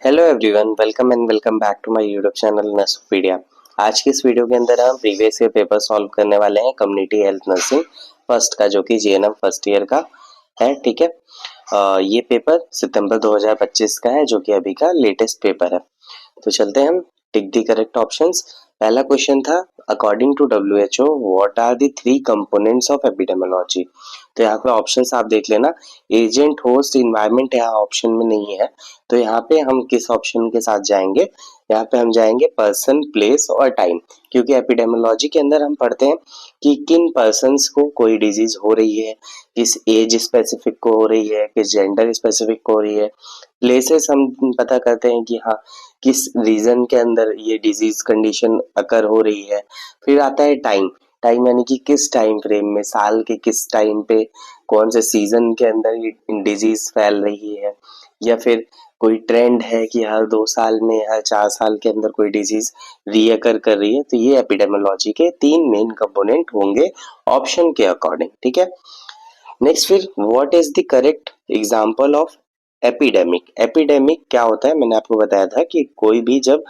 Hello everyone, welcome and welcome back to my YouTube channel Nursopedia. आज की इस video के अंदर हम प्रीवियस ईयर पेपर सॉल्व करने वाले हैं कम्युनिटी हेल्थ नर्सिंग फर्स्ट का, जो कि जीएनएम फर्स्ट ईयर का है। ठीक है, ये पेपर सितंबर 2025 का है, जो कि अभी का लेटेस्ट पेपर है। तो चलते हैं हम, टिक दी करेक्ट ऑप्शंस। पहला क्वेश्चन था, according to WHO what are the three components of epidemiology. तो यहाँ पे ऑप्शंस आप देख लेना, एजेंट, होस्ट, इन्वायरमेंट यहाँ ऑप्शन में नहीं है। तो यहाँ पे हम किस ऑप्शन के साथ जाएंगे? यहाँ पे हम जाएंगे पर्सन, प्लेस और टाइम, क्योंकि एपिडेमियोलॉजी के अंदर हम पढ़ते हैं कि किन पर्सन्स को कोई डिजीज हो रही है, किस एज स्पेसिफिक को हो रही है, किस जेंडर स्पेसिफिक को हो रही है। प्लेसेस हम पता करते हैं कि हाँ किस रीजन के अंदर ये डिजीज कंडीशन अकर हो रही है। फिर आता है टाइम, टाइम यानी कि किस टाइम फ्रेम में, साल के किस टाइम पे, कौन से सीजन के अंदर ये डिजीज फैल रही है, या फिर कोई ट्रेंड है कि हर 2 साल में, हर 4 साल के अंदर कोई डिजीज रीअकर कर रही है। तो ये एपिडेमियोलॉजी के 3 मेन कंपोनेंट होंगे ऑप्शन के अकॉर्डिंग। ठीक है, नेक्स्ट फिर what is the correct example of epidemic. Epidemic क्या होता है? मैंने आपको बताया था कि कोई भी जब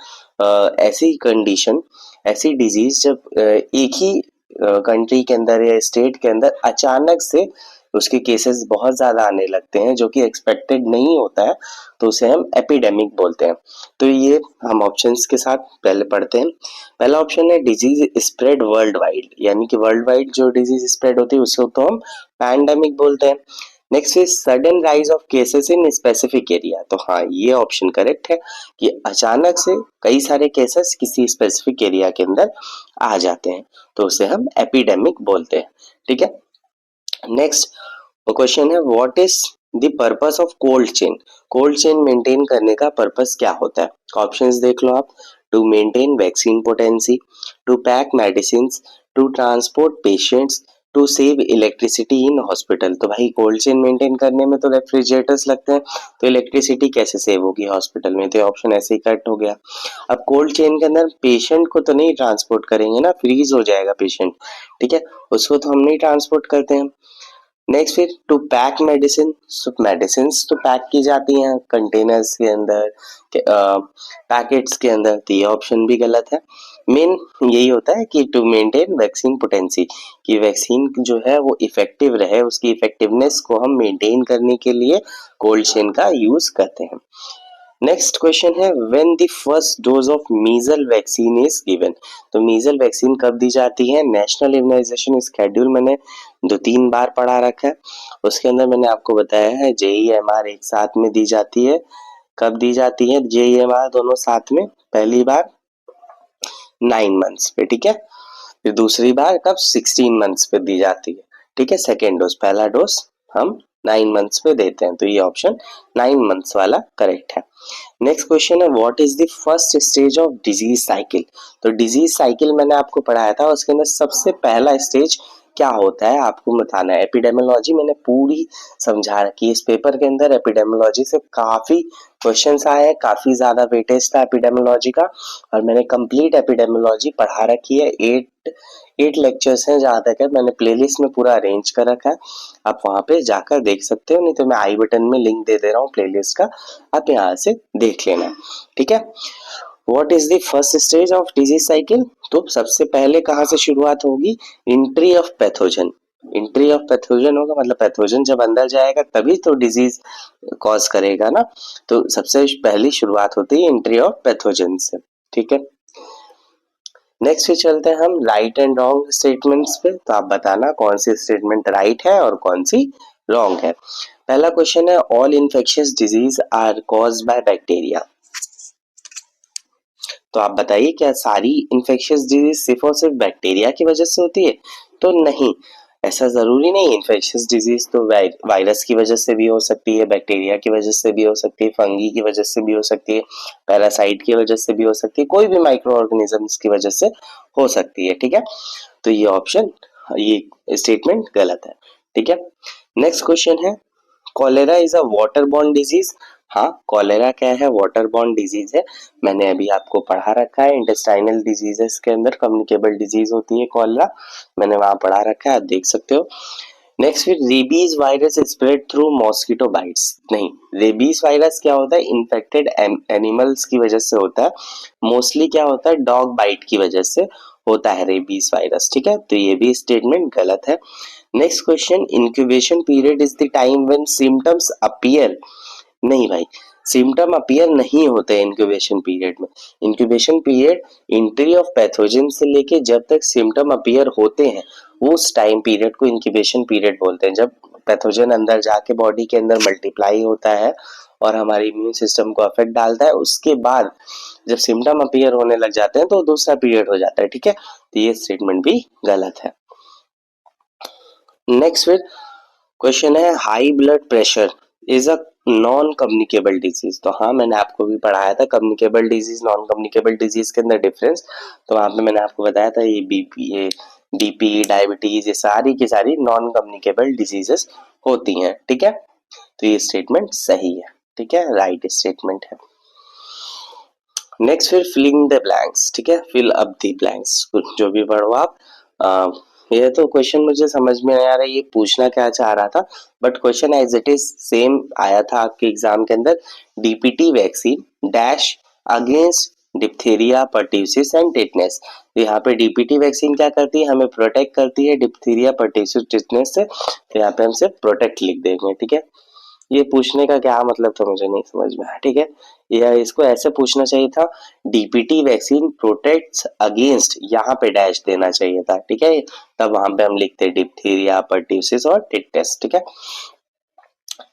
ऐसी कंडीशन, ऐसी डिजीज जब एक ही कंट्री के अंदर या स्टेट के अंदर अचानक से उसके केसेस बहुत ज्यादा आने लगते हैं, जो कि एक्सपेक्टेड नहीं होता है, तो उसे हम एपिडेमिक बोलते हैं। तो ये हम ऑप्शंस के साथ पहले पढ़ते हैं। पहला ऑप्शन है डिजीज स्प्रेड वर्ल्ड वाइड, यानी कि वर्ल्ड वाइड जो डिजीज स्प्रेड होती है उसको तो हम पैंडेमिक बोलते हैं। Next is sudden rise of cases in specific area. तो हाँ, ये ऑप्शन करेक्ट है कि अचानक से कई सारे केसेस किसी स्पेसिफिक एरिया के अंदर आ जाते हैं, तो उसे हम एपिडेमिक बोलते हैं। ठीक है, नेक्स्ट क्वेश्चन है what is the purpose of cold chain. Cold chain maintain करने का पर्पस क्या होता है? ऑप्शंस देख लो आप। To maintain vaccine potency, to pack medicine, to transport patients, to save electricity in hospital. तो भाई कोल्ड चेन मेंटेन करने में तो रेफ्रिजरेटर्स लगते हैं, तो इलेक्ट्रिसिटी कैसे सेव होगी हॉस्पिटल में? तो ऑप्शन ऐसे ही कट हो गया। अब कोल्ड चेन के अंदर पेशेंट को तो नहीं ट्रांसपोर्ट करेंगे ना, फ्रीज हो जाएगा पेशेंट। ठीक है, उसको तो हम नहीं ट्रांसपोर्ट करते हैं। नेक्स्ट फिर टू पैक मेडिसिन, मेडिसिन तो पैक की जाती हैं कंटेनर्स के अंदर, पैकेट्स के अंदर, तो ये ऑप्शन भी गलत है। मेन यही होता है कि टू मेंटेन वैक्सीन पोटेंसी, कि वैक्सीन जो है वो इफेक्टिव रहे, उसकी इफेक्टिवनेस को हम मेंटेन करने के लिए कोल्ड चेन का यूज करते हैं। नेक्स्ट क्वेश्चन है when the first dose of measles vaccine is given. तो मीजल वैक्सीन कब दी जाती है? नेशनल इम्यूनाइजेशन स्केड्यूल मैंने 2-3 बार पढ़ा रखा है, उसके अंदर मैंने आपको बताया है JEMR एक साथ में दी जाती है। कब दी जाती है JEMR दोनों साथ में? पहली बार 9 मंथ्स पे, ठीक है, फिर दूसरी बार कब? 16 मंथ्स पे दी जाती है। ठीक है, सेकेंड डोज, पहला डोज हम 9 मंथ्स पे देते हैं, तो ये ऑप्शन 9 मंथ्स वाला करेक्ट है। नेक्स्ट क्वेश्चन है what is the first stage of disease cycle. तो डिजीज साइकिल मैंने आपको पढ़ाया था, उसके अंदर सबसे पहला स्टेज क्या होता है आपको बताना है। एपिडेमियोलॉजी मैंने पूरी समझा रखी है इस पेपर के अंदर। एपिडेमियोलॉजी से काफी क्वेश्चंस आए हैं, काफी ज्यादा वेटेज था एपिडेमियोलॉजी का, और मैंने कंप्लीट एपिडेमियोलॉजी पढ़ा रखी है। 8 लेक्चर्स हैं जहां तक है, मैंने प्लेलिस्ट में पूरा अरेंज कर रखा है, आप वहां पे जाकर देख सकते हो, नहीं तो मैं आई बटन में लिंक दे दे रहा हूँ प्लेलिस्ट का, आप यहाँ से देख लेना। ठीक है, what is the first stage of disease cycle. तो सबसे पहले कहाँ से शुरुआत होगी? Entry of pathogen. Entry of pathogen होगा, मतलब पैथोजन जब अंदर जाएगा तभी तो डिजीज कॉज करेगा ना, तो सबसे पहली शुरुआत होती है एंट्री ऑफ पैथोजन से। ठीक है, नेक्स्ट पे चलते हैं हम राइट एंड रॉन्ग स्टेटमेंट्स पे। तो आप बताना कौन सी स्टेटमेंट राइट है और कौन सी रॉन्ग है। पहला क्वेश्चन है all infectious disease are caused by bacteria. तो आप बताइए क्या सारी इन्फेक्शियस डिजीज सिर्फ और सिर्फ बैक्टीरिया की वजह से होती है? तो नहीं, ऐसा जरूरी नहीं। इन्फेक्शियस डिजीज तो वायरस की वजह से भी हो सकती है, बैक्टीरिया की वजह से भी हो सकती है, फंगी की वजह से भी हो सकती है, पैरासाइट की वजह से भी हो सकती है, कोई भी माइक्रो ऑर्गेनिजम्स की वजह से हो सकती है। ठीक है, तो ये ऑप्शन, ये स्टेटमेंट गलत है। ठीक है, नेक्स्ट क्वेश्चन है cholera is a water borne disease. हाँ, कॉलेरा क्या है? वाटर बॉर्न डिजीज है, मैंने अभी आपको पढ़ा रखा है। इंटेस्टाइनल डिजीजेस के अंदर कम्युनिकेबल डिजीज होती है कॉलेरा, मैंने वहां पढ़ा रखा है, आप देख सकते हो। नेक्स्ट फिर rabies virus spread through mosquito bytes, नहीं, रेबीज वायरस क्या होता है, इन्फेक्टेड एनिमल्स की वजह से होता है, मोस्टली क्या होता है, डॉग बाइट की वजह से होता है रेबीज वायरस, ठीक है, तो ये भी स्टेटमेंट गलत है। Next question, incubation period is the time when symptoms appear, नहीं भाई, सिम्टम अपीयर नहीं होते इंक्यूबेशन पीरियड में। Incubation period entry of pathogen से लेके जब तक सिम्टम अपीयर होते हैं उस टाइम पीरियड को इंक्यूबेशन पीरियड बोलते हैं। जब पैथोजन अंदर जाके बॉडी के अंदर मल्टीप्लाई होता है और हमारे इम्यून सिस्टम को अफेक्ट डालता है, उसके बाद जब सिम्टम अपीयर होने लग जाते हैं तो दूसरा पीरियड हो जाता है, ठीक है, तो ये स्टेटमेंट भी गलत है। नेक्स्ट फिर क्वेश्चन है, high blood pressure is a non communicable disease, तो हाँ मैंने आपको भी पढ़ाया था communicable disease non communicable disease के अंदर डिफरेंस, तो वहां पे मैंने आपको बताया था ये बीपी डायबिटीज ये सारी की सारी नॉन कम्युनिकेबल डिजीजेस होती हैं, ठीक है, तो ये स्टेटमेंट सही है, ठीक है, राइट स्टेटमेंट है। नेक्स्ट फिर फिलिंग द ब्लैंक्स, ठीक है, फिल अप द ब्लैंक्स, जो भी पढ़ो आप। ये तो क्वेश्चन मुझे समझ में नहीं आ रहा है ये पूछना क्या चाह रहा था, but question as it is same आया था आपके एग्जाम के अंदर, DPT vaccine dash against diphtheria pertussis and tetanus, यहाँ पे डीपीटी वैक्सीन क्या करती है, हमें प्रोटेक्ट करती है डिप्थीरिया पर्ट्यूसिस टिटनेस से, तो यहाँ पे हम सिर्फ प्रोटेक्ट लिख देंगे, ठीक है, ये पूछने का क्या मतलब था मुझे नहीं समझ में आया, ठीक है, या इसको ऐसे पूछना चाहिए था, डीपीटी वैक्सीन प्रोटेक्ट्स अगेंस्ट, यहाँ पे डैश देना चाहिए था, ठीक है, तब वहां पे हम लिखते डिप्थीरिया पर्ट्यूसिस और टिटनेस, ठीक है।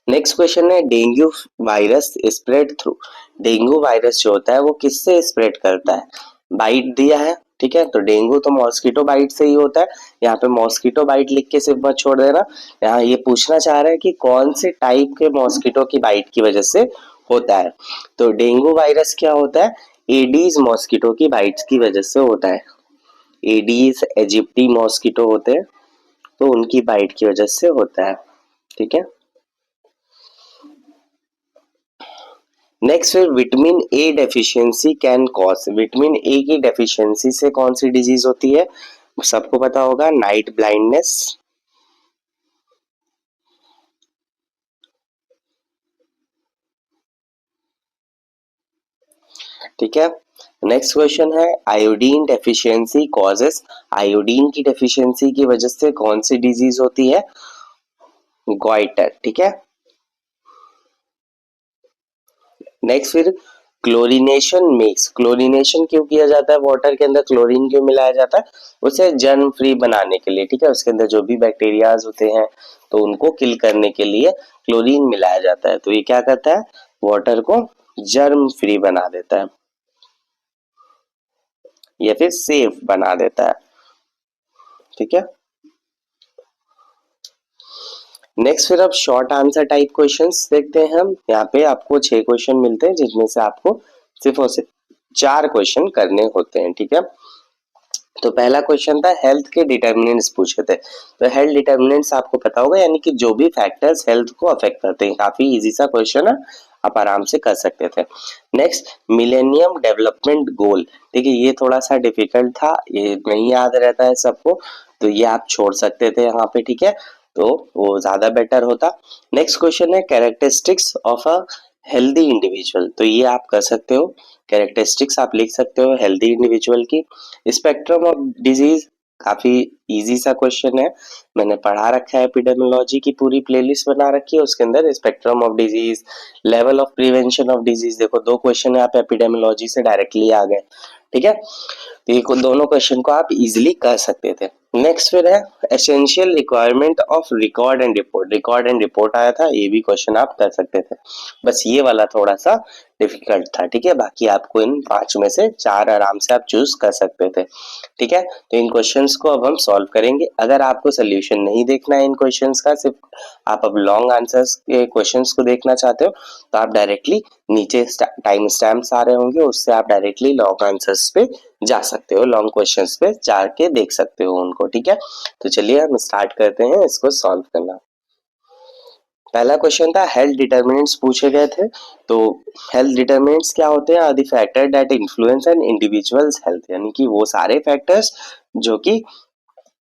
नेक्स्ट क्वेश्चन है, dengue virus spread through, dengue virus जो होता है वो किससे स्प्रेड करता है, बाइट दिया है, ठीक है, तो डेंगू तो मॉस्किटो बाइट से ही होता है, यहाँ पे मॉस्किटो बाइट लिख के सिर्फ मत छोड़ देना, यहाँ ये पूछना चाह रहा है कि कौन से टाइप के मॉस्किटो की बाइट की वजह से होता है, तो डेंगू वायरस क्या होता है, एडीज मॉस्किटो की बाइट्स की वजह से होता है, एडीज इजिप्टी मॉस्किटो होते हैं तो उनकी बाइट की वजह से होता है, ठीक है। नेक्स्ट फिर vitamin A deficiency can cause, vitamin A की डेफिशिएंसी से कौन सी डिजीज होती है, सबको पता होगा, नाइट ब्लाइंडनेस, ठीक है। नेक्स्ट क्वेश्चन है, आयोडीन डेफिशिएंसी कॉजेस, आयोडीन की डेफिशिएंसी की वजह से कौन सी डिजीज होती है, गॉइटर, ठीक है। नेक्स्ट फिर क्लोरीनेशन मिक्स, क्लोरीनेशन क्यों किया जाता है, वाटर के अंदर क्लोरीन क्यों मिलाया जाता है, उसे जर्म फ्री बनाने के लिए, ठीक है, उसके अंदर जो भी बैक्टीरियाज होते हैं तो उनको किल करने के लिए क्लोरीन मिलाया जाता है, तो ये क्या करता है, वाटर को जर्म फ्री बना देता है या फिर सेफ बना देता है, ठीक है। नेक्स्ट फिर अब शॉर्ट आंसर टाइप क्वेश्चंस देखते हैं हम, यहाँ पे आपको 6 क्वेश्चन मिलते हैं जिसमें से आपको सिर्फ और सिर्फ 4 क्वेश्चन करने होते हैं, ठीक है। तो पहला क्वेश्चन था हेल्थ के डिटर्मिनेंट्स पूछे थे, तो हेल्थ डिटर्मिनेंट्स आपको पता होगा, यानी कि जो भी फैक्टर्स हेल्थ को अफेक्ट करते हैं, काफी इजी सा क्वेश्चन है, आप आराम से कर सकते थे। नेक्स्ट, मिलेनियम डेवलपमेंट गोल, ठीक है, ये थोड़ा सा डिफिकल्ट था, ये नहीं याद रहता है सबको, तो ये आप छोड़ सकते थे यहाँ पे, ठीक है, तो वो ज्यादा बेटर होता। नेक्स्ट क्वेश्चन है characteristics of a healthy individual, तो ये आप कर सकते हो, कैरेक्टरिस्टिक्स आप लिख सकते हो हेल्दी इंडिविजुअल की। स्पेक्ट्रम ऑफ डिजीज, काफी इजी सा क्वेश्चन है, मैंने पढ़ा रखा है, एपिडेमियोलॉजी की पूरी प्लेलिस्ट बना रखी है, उसके अंदर spectrum of disease, level of prevention of disease, देखो 2 क्वेश्चन है, आप एपिडेमियोलॉजी से डायरेक्टली आ गए, ठीक है, तो ये दोनों क्वेश्चन को आप इजीली कर सकते थे। नेक्स्ट फिर है essential requirement of record and report, record and report आया था, ये भी क्वेश्चन आप कर सकते थे, बस ये वाला थोड़ा सा डिफिकल्ट था, ठीक है, बाकी आपको इन 5 में से 4 आराम से आप चूज कर सकते थे, ठीक है। तो इन क्वेश्चंस को अब हम सॉल्व करेंगे, अगर आपको सोल्यूशन नहीं देखना है इन क्वेश्चंस का, सिर्फ आप अब लॉन्ग आंसर्स के क्वेश्चंस को देखना चाहते हो, तो आप डायरेक्टली नीचे टाइम स्टैम्प्स आ रहे होंगे, उससे आप डायरेक्टली लॉन्ग आंसर्स पे जा सकते हो, लॉन्ग क्वेश्चंस पे जाके देख सकते हो उनको, ठीक है। तो चलिए हम स्टार्ट करते हैं इसको सॉल्व करना। पहला क्वेश्चन था हेल्थ डिटर्मिनेंट्स पूछे गए थे, तो हेल्थ डिटर्मिनेंट्स क्या होते हैं, are the factor that influence an individual's health, यानी कि वो सारे फैक्टर्स जो कि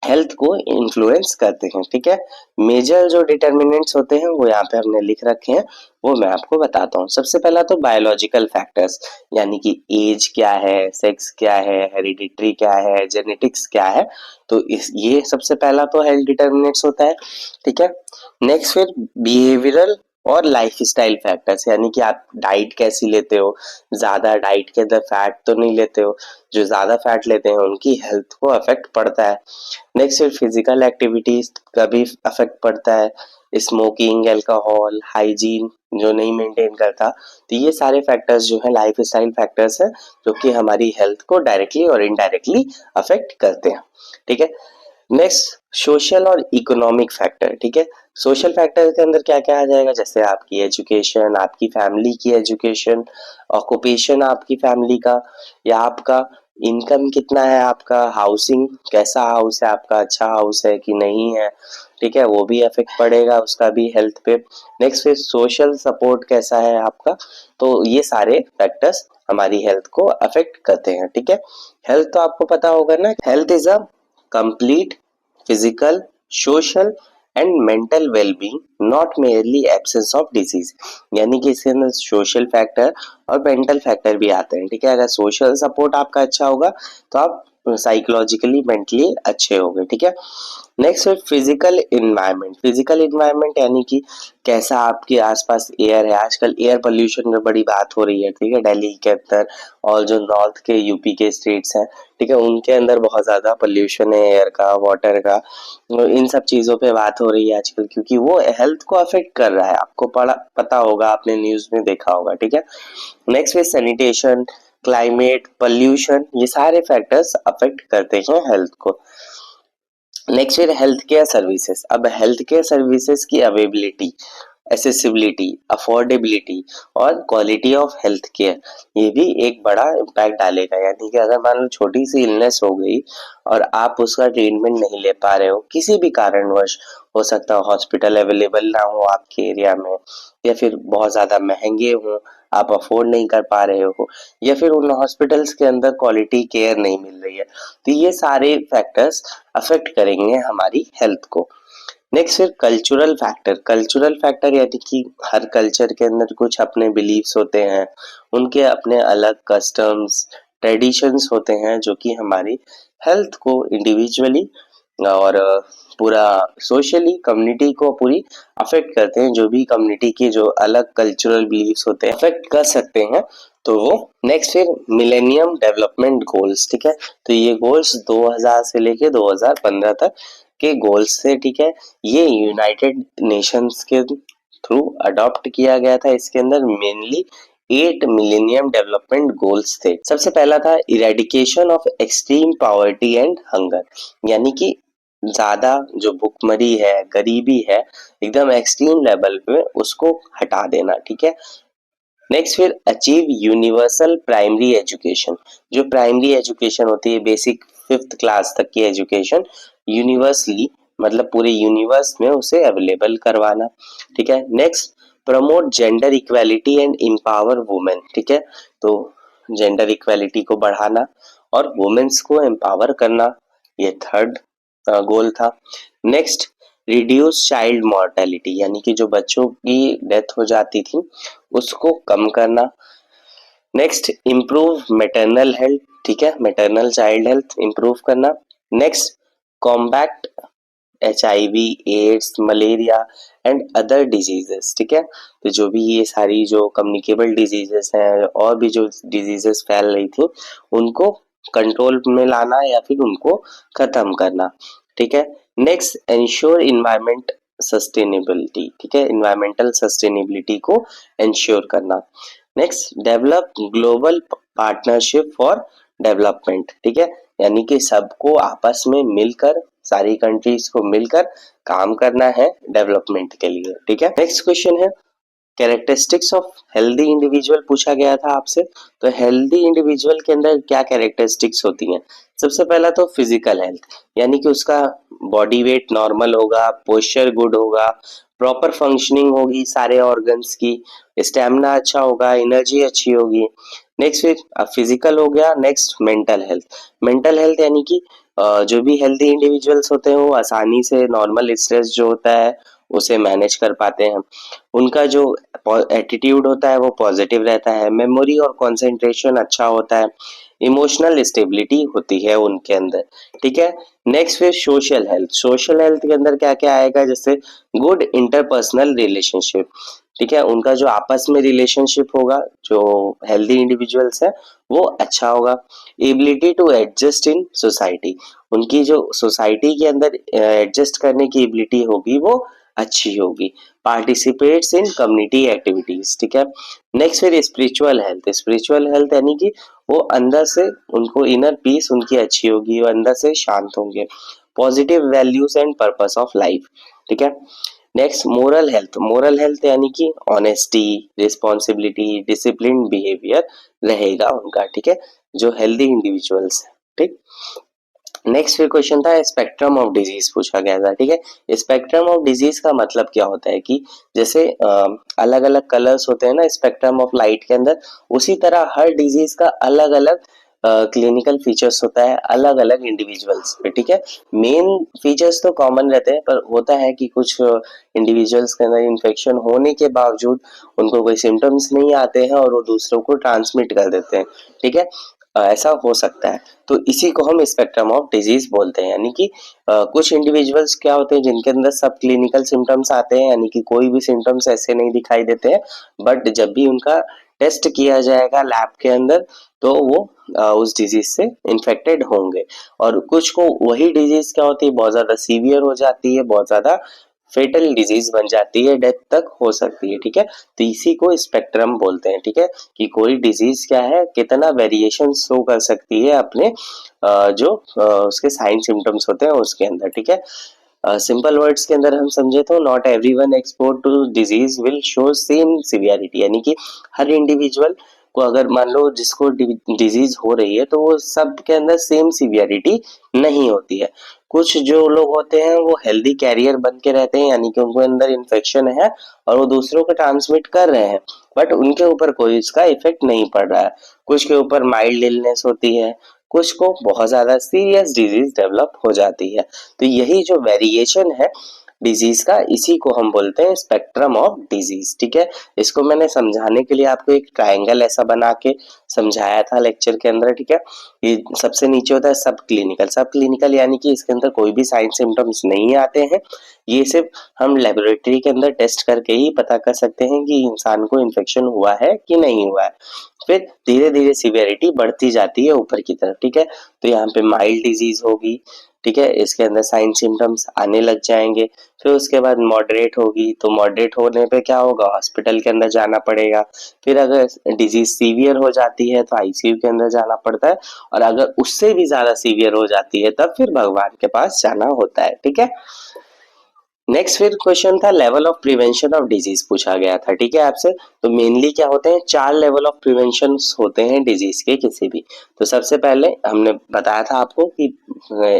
हेल्थ को इन्फ्लुएंस करते हैं, ठीक है। मेजर जो डिटर्मिनेंट्स होते हैं वो यहाँ पे हमने लिख रखे हैं, वो मैं आपको बताता हूँ। सबसे पहला तो बायोलॉजिकल फैक्टर्स, यानी कि एज क्या है, सेक्स क्या है, हेरिडिटरी क्या है, जेनेटिक्स क्या है, तो इस ये सबसे पहला तो हेल्थ डिटर्मिनेंट्स होता है, ठीक है। नेक्स्ट फिर बिहेवियरल और लाइफस्टाइल फैक्टर्स, यानी कि आप डाइट कैसी लेते हो, ज्यादा डाइट के अंदर फैट तो नहीं लेते हो, जो ज्यादा फैट लेते हैं उनकी हेल्थ को अफेक्ट पड़ता है। नेक्स्ट फिजिकल एक्टिविटीज का भी अफेक्ट पड़ता है, स्मोकिंग, अल्कोहल, हाइजीन जो नहीं मेंटेन करता, तो ये सारे फैक्टर्स जो है लाइफ स्टाइल फैक्टर्स हैं, जो कि हमारी हेल्थ को डायरेक्टली और इनडायरेक्टली अफेक्ट करते हैं, ठीक है। नेक्स्ट सोशल और इकोनॉमिक फैक्टर, ठीक है। सोशल फैक्टर के अंदर क्या क्या आ जाएगा, जैसे आपकी एजुकेशन, आपकी फैमिली की एजुकेशन, ऑक्यूपेशन आपकी फैमिली का या आपका इनकम कितना है, आपका हाउसिंग कैसा हाउस है आपका, अच्छा हाउस है कि नहीं है, ठीक है, वो भी इफेक्ट पड़ेगा उसका भी हेल्थ पे। नेक्स्ट फिर सोशल सपोर्ट कैसा है आपका, तो ये सारे फैक्टर्स हमारी हेल्थ को अफेक्ट करते हैं, ठीक है। हेल्थ तो आपको पता होगा ना, health is a complete physical, social and mental wellbeing, not merely absence of disease, यानी कि इसके अंदर सोशल फैक्टर और मेंटल फैक्टर भी आते हैं, ठीक है। अगर सोशल सपोर्ट आपका अच्छा होगा तो आप साइकोलॉजिकली मेंटली अच्छे होंगे, ठीक है। नेक्स्ट है फिजिकल इन्वायरमेंट। फिजिकल इन्वायरमेंट यानी कि कैसा आपके आसपास एयर है, आजकल एयर पोल्यूशन में बड़ी बात हो रही है, ठीक है, दिल्ली के अंदर और जो नॉर्थ के यूपी के स्टेट्स हैं, ठीक है, उनके अंदर बहुत ज्यादा पोल्यूशन है एयर का, वाटर का, इन सब चीजों पे बात हो रही है आजकल, क्योंकि वो हेल्थ को अफेक्ट कर रहा है, आपको पता होगा, आपने न्यूज में देखा होगा, ठीक है। नेक्स्ट है सैनिटेशन, क्लाइमेट, पोल्यूशन, ये सारे फैक्टर्स अफेक्ट करते हैं हेल्थ को। नेक्स्ट है हेल्थ केयर सर्विसेज। अब हेल्थ केयर सर्विसेज की अवेलेबिलिटी, एसेसिबिलिटी, अफोर्डेबिलिटी और क्वालिटी ऑफ हेल्थ केयर, ये भी एक बड़ा इम्पैक्ट डालेगा। यानी कि अगर मान लो छोटी सी इलनेस हो गई और आप उसका ट्रीटमेंट नहीं ले पा रहे हो किसी भी कारणवश, हो सकता है हॉस्पिटल अवेलेबल ना हो आपके एरिया में, या फिर बहुत ज्यादा महंगे हो, आप अफोर्ड नहीं कर पा रहे हो, या फिर उन हॉस्पिटल्स के अंदर क्वालिटी केयर नहीं मिल रही है, तो ये सारे फैक्टर्स अफेक्ट करेंगे हमारी हेल्थ को। नेक्स्ट फिर कल्चरल फैक्टर। कल्चरल फैक्टर यानी कि हर कल्चर के अंदर कुछ अपने बिलीव्स होते हैं, उनके अपने अलग कस्टम्स, ट्रेडिशंस होते हैं, जो कि हमारी हेल्थ को इंडिविजुअली और पूरा सोशली कम्युनिटी को पूरी अफेक्ट करते हैं। जो भी कम्युनिटी के जो अलग कल्चरल बिलीव्स होते हैं अफेक्ट कर सकते हैं, तो वो। नेक्स्ट फिर मिलेनियम डेवलपमेंट गोल्स, ठीक है, तो ये गोल्स 2000 से लेके 2015 तक के गोल्स थे, ठीक है। ये यूनाइटेड नेशंस के थ्रू अडॉप्ट किया गया था। इसके अंदर मेनली 8 मिलेनियम डेवलपमेंट गोल्स थे। सबसे पहला था eradication of extreme poverty and hunger, यानी कि ज्यादा जो भुखमरी है, गरीबी है, एकदम एक्सट्रीम लेवल पे उसको हटा देना, ठीक है। नेक्स्ट फिर अचीव यूनिवर्सल प्राइमरी एजुकेशन। जो प्राइमरी एजुकेशन होती है, बेसिक 5th क्लास तक की एजुकेशन, यूनिवर्सली मतलब पूरे यूनिवर्स में उसे अवेलेबल करवाना, ठीक है। Next promote gender equality and empower women, ठीक है, तो जेंडर इक्वालिटी को बढ़ाना और वुमेन्स को एम्पावर करना, ये थर्ड गोल था। नेक्स्ट रिड्यूस चाइल्ड मॉर्टेलिटी, यानी कि जो बच्चों की डेथ हो जाती थी उसको कम करना। नेक्स्ट इम्प्रूव मैटरनल हेल्थ, ठीक है, मैटरनल चाइल्ड हेल्थ इम्प्रूव करना। Next combat HIV, AIDS, malaria and other diseases, ठीक है, तो जो भी ये सारी जो कम्युनिकेबल डिजीजेस हैं और भी जो डिजीजेस फैल रही थी उनको कंट्रोल में लाना या फिर उनको खत्म करना, ठीक है। नेक्स्ट एंश्योर इन्वायरमेंट सस्टेनेबिलिटी, ठीक है, इन्वायरमेंटल सस्टेनेबिलिटी को एंश्योर करना। Next develop global partnership for development, ठीक है, यानी कि सबको आपस में मिलकर, सारी कंट्रीज को मिलकर काम करना है डेवलपमेंट के लिए, ठीक है। नेक्स्ट क्वेश्चन है कैरेक्टरिस्टिक्स ऑफ हेल्दी इंडिविजुअल, पूछा गया था आपसे, तो हेल्दी इंडिविजुअल के अंदर क्या कैरेक्टरिस्टिक्स होती हैं। सबसे पहला तो फिजिकल हेल्थ, यानी कि उसका बॉडी वेट नॉर्मल होगा, पोस्चर गुड होगा, प्रॉपर फंक्शनिंग होगी सारे ऑर्गन्स की, स्टेमिना अच्छा होगा, एनर्जी अच्छी होगी। नेक्स्ट फिर फिजिकल हो गया। Next mental health. Mental health यानी कि जो भी हेल्दी इंडिविजुअल्स होते हैं वो आसानी से नॉर्मल स्ट्रेस जो होता है उसे मैनेज कर पाते हैं। उनका जो एटीट्यूड होता है वो पॉजिटिव रहता है, मेमोरी और कंसंट्रेशन अच्छा होता है, इमोशनल स्टेबिलिटी होती है उनके अंदर, ठीक है। नेक्स्ट फिर सोशल हेल्थ। सोशल हेल्थ के अंदर क्या क्या आएगा, जैसे गुड इंटरपर्सनल रिलेशनशिप, ठीक है। उनका जो आपस में रिलेशनशिप होगा, जो हेल्दी इंडिविजुअल्स है वो अच्छा होगा। Ability to adjust in society, उनकी जो सोसाइटी के अंदर एडजस्ट करने की एबिलिटी होगी वो अच्छी होगी। पार्टिसिपेट्स इन कम्युनिटी एक्टिविटीज, ठीक है। नेक्स्ट फिर स्पिरिचुअल हेल्थ। स्पिरिचुअल हेल्थ यानी कि वो अंदर से उनको इनर पीस उनकी अच्छी होगी, वो अंदर से शांत होंगे। Positive values and purpose of life, ठीक है। Next moral health. Moral health यानी कि ऑनेस्टी, रिस्पॉन्सिबिलिटी, डिसिप्लिन बिहेवियर रहेगा उनका, ठीक है, जो हेल्दी इंडिविजुअल्स है, ठीक। नेक्स्ट फिर क्वेश्चन था स्पेक्ट्रम ऑफ डिजीज पूछा गया था, ठीक है। स्पेक्ट्रम ऑफ डिजीज का मतलब क्या होता है कि जैसे अलग अलग कलर्स होते हैं ना स्पेक्ट्रम ऑफ लाइट के अंदर, उसी तरह हर डिजीज का अलग अलग क्लिनिकल फीचर्स होता है अलग अलग इंडिविजुअल्स पे, ठीक है। मेन फीचर्स तो कॉमन रहते हैं, पर होता है कि कुछ इंडिविजुअल्स के अंदर इन्फेक्शन होने के बावजूद उनको कोई सिम्टम्स नहीं आते हैं और वो दूसरों को ट्रांसमिट कर देते हैं, ठीक है। ऐसा हो सकता है, तो इसी को हम स्पेक्ट्रम ऑफ डिजीज बोलते हैं। यानी कि कुछ इंडिविजुअल्स क्या होते हैं जिनके अंदर सब क्लिनिकल सिम्टम्स आते हैं, यानी कि कोई भी सिम्टम्स ऐसे नहीं दिखाई देते हैं, बट जब भी उनका टेस्ट किया जाएगा लैब के अंदर तो वो उस डिजीज से इन्फेक्टेड होंगे। और कुछ को वही डिजीज क्या होती है, बहुत ज्यादा सीवियर हो जाती है, बहुत ज्यादा फेटल डिजीज बन जाती है, डेथ तक हो सकती है, ठीक है। तो इसी को स्पेक्ट्रम बोलते हैं, ठीक है, कि कोई डिजीज क्या है कितना वेरिएशन शो कर सकती है अपने जो उसके साइन सिम्टम्स होते हैं उसके अंदर, ठीक है। सिंपल वर्ड्स के अंदर हम समझे तो not everyone export to disease will show same severity, यानी कि हर इंडिविजुअल को अगर मान लो जिसको डिजीज हो रही है तो वो सब के अंदर सेम सिवियरिटी नहीं होती है। कुछ जो लोग होते हैं वो हेल्दी कैरियर बन के रहते हैं, यानी कि उनको अंदर इन्फेक्शन है और वो दूसरों को ट्रांसमिट कर रहे हैं, बट उनके ऊपर कोई इसका इफेक्ट नहीं पड़ रहा है। कुछ के ऊपर माइल्ड इलनेस होती है, कुछ को बहुत ज्यादा सीरियस डिजीज डेवलप हो जाती है। तो यही जो वेरिएशन है डिजीज का, इसी को हम बोलते हैं स्पेक्ट्रम ऑफ डिजीज, ठीक है। इसको मैंने समझाने के लिए आपको एक ट्रायंगल ऐसा बना के समझाया था लेक्चर के अंदर, ठीक है। ये सबसे नीचे होता है सब क्लिनिकल। सब क्लिनिकल यानी कि इसके अंदर कोई भी साइन सिम्टम्स नहीं आते हैं, ये सिर्फ हम लेबोरेटरी के अंदर टेस्ट करके ही पता कर सकते हैं कि इंसान को इन्फेक्शन हुआ है कि नहीं हुआ है। फिर धीरे धीरे सिवियरिटी बढ़ती जाती है ऊपर की तरफ, ठीक है। तो यहाँ पे माइल्ड डिजीज होगी, ठीक है, इसके अंदर साइन सिम्टम्स आने लग जाएंगे। फिर उसके बाद मॉडरेट होगी, तो मॉडरेट होने पे क्या होगा, हॉस्पिटल के अंदर जाना पड़ेगा। फिर अगर डिजीज सीवियर हो जाती है तो आईसीयू के अंदर जाना पड़ता है, और अगर उससे भी ज्यादा सीवियर हो जाती है तब फिर भगवान के पास जाना होता है, ठीक है। नेक्स्ट फिर क्वेश्चन था level of prevention of disease पूछा गया था, ठीक है, आपसे। तो मेनली क्या होते हैं, 4 लेवल ऑफ प्रिवेंशन होते हैं डिजीज के किसी भी। तो सबसे पहले हमने बताया था आपको कि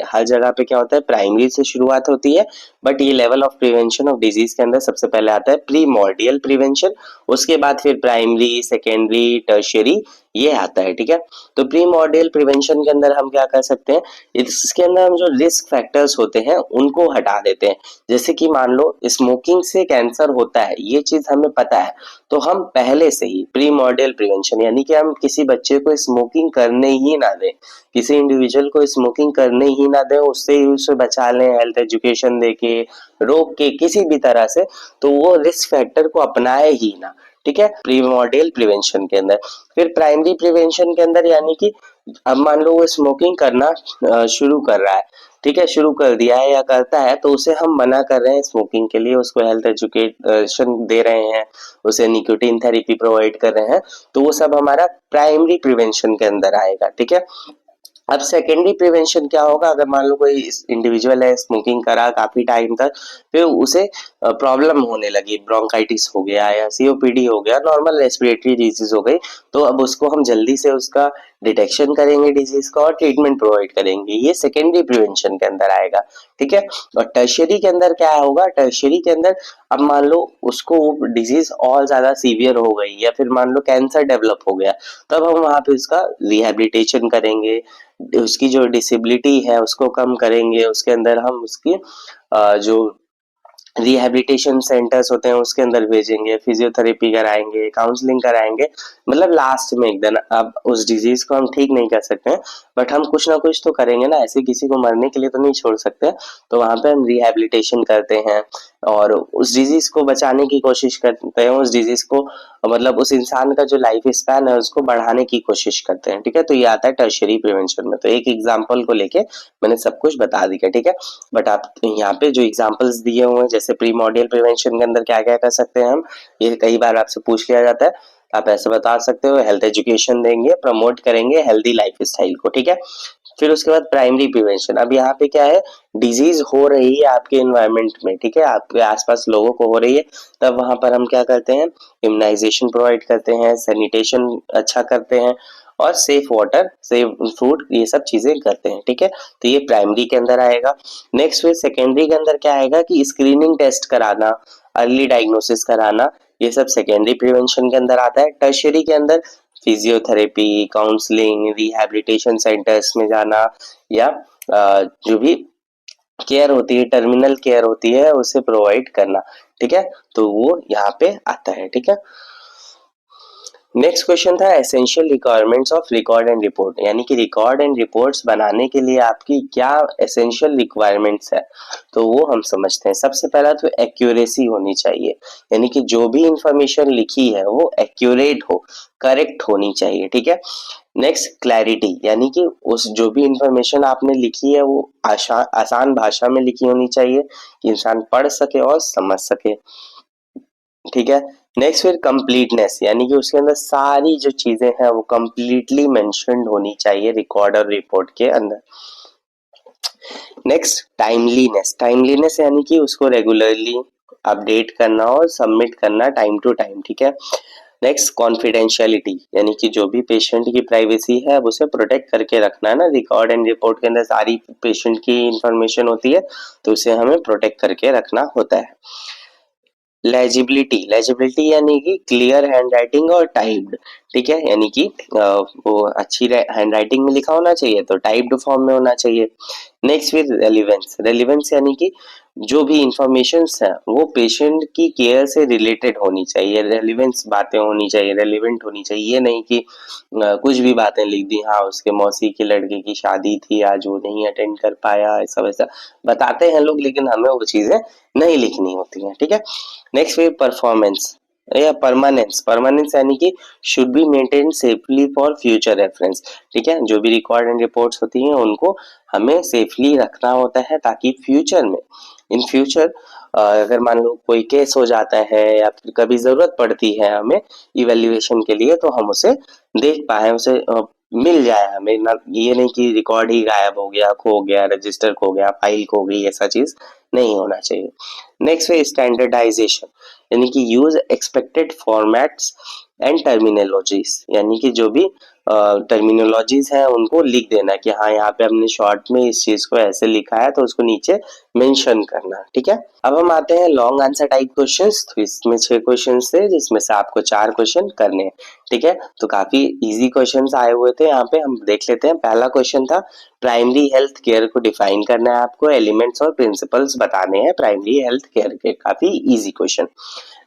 हर जगह पे क्या होता है, प्राइमरी से शुरुआत होती है, बट ये level of prevention of disease के अंदर सबसे पहले आता है प्रीमॉर्डियल प्रिवेंशन, उसके बाद फिर प्राइमरी, सेकेंडरी, टर्शियरी ये आता है, ठीक है। तो प्रीमॉर्डियल प्रिवेंशन के अंदर हम क्या कर सकते हैं, इसके अंदर हम जो रिस्क फैक्टर्स होते हैं उनको हटा देते हैं। जैसे कि मान लो स्मोकिंग से कैंसर होता है, ये चीज हमें पता है, तो हम पहले से ही प्रीमॉर्डियल प्रिवेंशन यानी कि हम किसी बच्चे को स्मोकिंग करने ही ना दें, किसी इंडिविजुअल को स्मोकिंग करने ही ना दें, उससे ही उसे बचा लें, हेल्थ एजुकेशन देके, रोक के, किसी भी तरह से, तो वो रिस्क फैक्टर को अपनाए ही ना, ठीक है, प्रीमॉर्डियल प्रिवेंशन के अंदर। फिर प्राइमरी प्रिवेंशन के अंदर यानी कि अब मान लो वो स्मोकिंग करना शुरू कर रहा है, ठीक है, शुरू कर दिया है या करता है, तो उसे हम मना कर रहे हैं स्मोकिंग के लिए, उसको हेल्थ एजुकेशन दे रहे हैं, उसे निकोटीन थेरेपी प्रोवाइड कर रहे हैं, तो वो सब हमारा प्राइमरी प्रिवेंशन के अंदर आएगा, ठीक है। अब सेकेंडरी प्रिवेंशन क्या होगा, अगर मान लो कोई इंडिविजुअल है स्मोकिंग करा काफी टाइम तक, फिर उसे प्रॉब्लम होने लगी, ब्रोंकाइटिस हो गया या सीओपीडी हो गया, नॉर्मल रेस्पिरेटरी डिजीज हो गई, तो अब उसको हम जल्दी से उसका डिटेक्शन करेंगे डिजीज का और ट्रीटमेंट प्रोवाइड करेंगे, ये सेकेंडरी प्रिवेंशन के अंदर आएगा, ठीक है। और टर्शियरी के अंदर क्या होगा, टर्शियरी के अंदर अब मान लो उसको वो डिजीज और ज्यादा सीवियर हो गई या फिर मान लो कैंसर डेवलप हो गया, तब हम वहाँ पे उसका रिहेबिलिटेशन करेंगे, उसकी जो डिसेबिलिटी है उसको कम करेंगे, उसके अंदर हम उसकी जो रिहैबिलिटेशन सेंटर्स होते हैं उसके अंदर भेजेंगे, फिजियोथेरेपी कराएंगे, काउंसलिंग कराएंगे, मतलब लास्ट में एक दिन अब उस डिजीज को हम ठीक नहीं कर सकते हैं, बट हम कुछ ना कुछ तो करेंगे ना, ऐसे किसी को मरने के लिए तो नहीं छोड़ सकते। तो वहां पे हम रिहैबिलिटेशन करते हैं और उस डिजीज को बचाने की कोशिश करते हैं, उस डिजीज को मतलब उस इंसान का जो लाइफ स्पैन है उसको बढ़ाने की कोशिश करते हैं, ठीक है। तो ये आता है टर्शियरी प्रिवेंशन में। तो एक एग्जाम्पल को लेके मैंने सब कुछ बता दिया, ठीक है। बट आप यहाँ पे जो एग्जांपल्स दिए हुए हैं जैसे प्रीमोडियल प्रिवेंशन के अंदर क्या क्या कर सकते हैं हम, ये कई बार आपसे पूछ लिया जाता है, आप ऐसे बता सकते हो। हेल्थ एजुकेशन देंगे, प्रमोट करेंगे हेल्दी लाइफ स्टाइल को, ठीक है। फिर उसके बाद प्राइमरी प्रिवेंशन, अब यहाँ पे क्या है, डिजीज हो रही है आपके एनवायरनमेंट में, ठीक है, आपके आसपास लोगों को हो रही है, तब वहां पर हम क्या करते हैं, इम्यूनाइजेशन प्रोवाइड करते हैं, सैनिटेशन अच्छा करते हैं और सेफ वाटर, सेफ फूड, ये सब चीजें करते हैं, ठीक है। तो ये प्राइमरी के अंदर आएगा। नेक्स्ट फिर सेकेंडरी के अंदर क्या आएगा कि स्क्रीनिंग टेस्ट कराना, अर्ली डायग्नोसिस कराना, ये सब सेकेंडरी प्रिवेंशन के अंदर आता है। टर्शियरी के अंदर फिजियोथेरेपी, काउंसलिंग, रिहैबिलिटेशन सेंटर्स में जाना या जो भी केयर होती है, टर्मिनल केयर होती है, उसे प्रोवाइड करना, ठीक है। तो वो यहाँ पे आता है, ठीक है। नेक्स्ट क्वेश्चन था essential requirements of record and report, यानी कि रिकॉर्ड एंड रिपोर्ट्स बनाने के लिए आपकी क्या एसेंशियल रिक्वायरमेंट्स है, तो वो हम समझते हैं। सबसे पहला तो एक्यूरेसी होनी चाहिए, यानी कि जो भी इंफॉर्मेशन लिखी है वो एक्यूरेट हो, करेक्ट होनी चाहिए, ठीक है। नेक्स्ट क्लैरिटी, यानी कि उस जो भी इंफॉर्मेशन आपने लिखी है वो आसान भाषा में लिखी होनी चाहिए कि इंसान पढ़ सके और समझ सके, ठीक है। नेक्स्ट फिर कंप्लीटनेस, यानी कि उसके अंदर सारी जो चीजें हैं वो कंप्लीटली मेंशन्ड होनी चाहिए रिकॉर्ड और रिपोर्ट के अंदर। नेक्स्ट टाइमलीनेस, टाइमलीनेस यानी कि उसको रेगुलरली अपडेट करना और सबमिट करना टाइम टू टाइम, ठीक है। नेक्स्ट कॉन्फिडेंशियलिटी, यानी कि जो भी पेशेंट की प्राइवेसी है अब उसे प्रोटेक्ट करके रखना है ना, रिकॉर्ड एंड रिपोर्ट के अंदर सारी पेशेंट की इंफॉर्मेशन होती है तो उसे हमें प्रोटेक्ट करके रखना होता है। लेजिबिलिटी, लेजिबिलिटी यानी कि क्लियर हैंड राइटिंग और टाइप्ड, ठीक है, यानी कि वो अच्छी हैंड राइटिंग में लिखा होना चाहिए तो टाइप्ड फॉर्म में होना चाहिए। नेक्स्ट फिर रेलिवेंस, रेलिवेंस यानी कि जो भी इंफॉर्मेशन है वो पेशेंट की केयर से रिलेटेड होनी चाहिए, रेलिवेंस बातें होनी चाहिए, रेलिवेंट होनी चाहिए, ये नहीं कि कुछ भी बातें लिख दी, हाँ उसके मौसी के लड़के की शादी थी आज वो नहीं अटेंड कर पाया, ऐसा वैसा बताते हैं लोग, लेकिन हमें वो चीजें नहीं लिखनी होती हैं, ठीक है। नेक्स्ट फिर परफॉर्मेंस या परमानेंस, परमानेंस यानी कि should be maintain safely for future reference, ठीक है। जो भी रिकॉर्ड एंड रिपोर्ट्स होती हैं उनको हमें सेफली रखना होता है ताकि फ्यूचर में, इन फ्यूचर अगर मान लो कोई केस हो जाता है या फिर कभी जरूरत पड़ती है हमें इवेल्युएशन के लिए तो हम उसे देख पाए, उसे मिल जाए हमें ना, ये नहीं कि रिकॉर्ड ही गायब हो गया, खो गया, रजिस्टर खो गया, फाइल खो गई, ऐसा चीज नहीं होना चाहिए। नेक्स्ट है स्टैंडर्डाइजेशन, यानी कि use expected formats and terminologies, यानी कि जो भी टर्मिनोलॉजीज हैं उनको लिख देना कि हाँ यहाँ पे हमने शॉर्ट में इस चीज को ऐसे लिखा है तो उसको नीचे मेंशन करना, ठीक है। अब हम आते हैं लॉन्ग आंसर टाइप क्वेश्चंस, तो इसमें 6 क्वेश्चंस थे जिसमें से आपको 4 क्वेश्चन करने हैं, ठीक है। तो काफी इजी क्वेश्चंस आए हुए थे यहाँ पे, हम देख लेते हैं। पहला क्वेश्चन था प्राइमरी हेल्थ केयर को डिफाइन करना है आपको, एलिमेंट्स और प्रिंसिपल्स बताने हैं प्राइमरी हेल्थ केयर के, काफी इजी क्वेश्चन।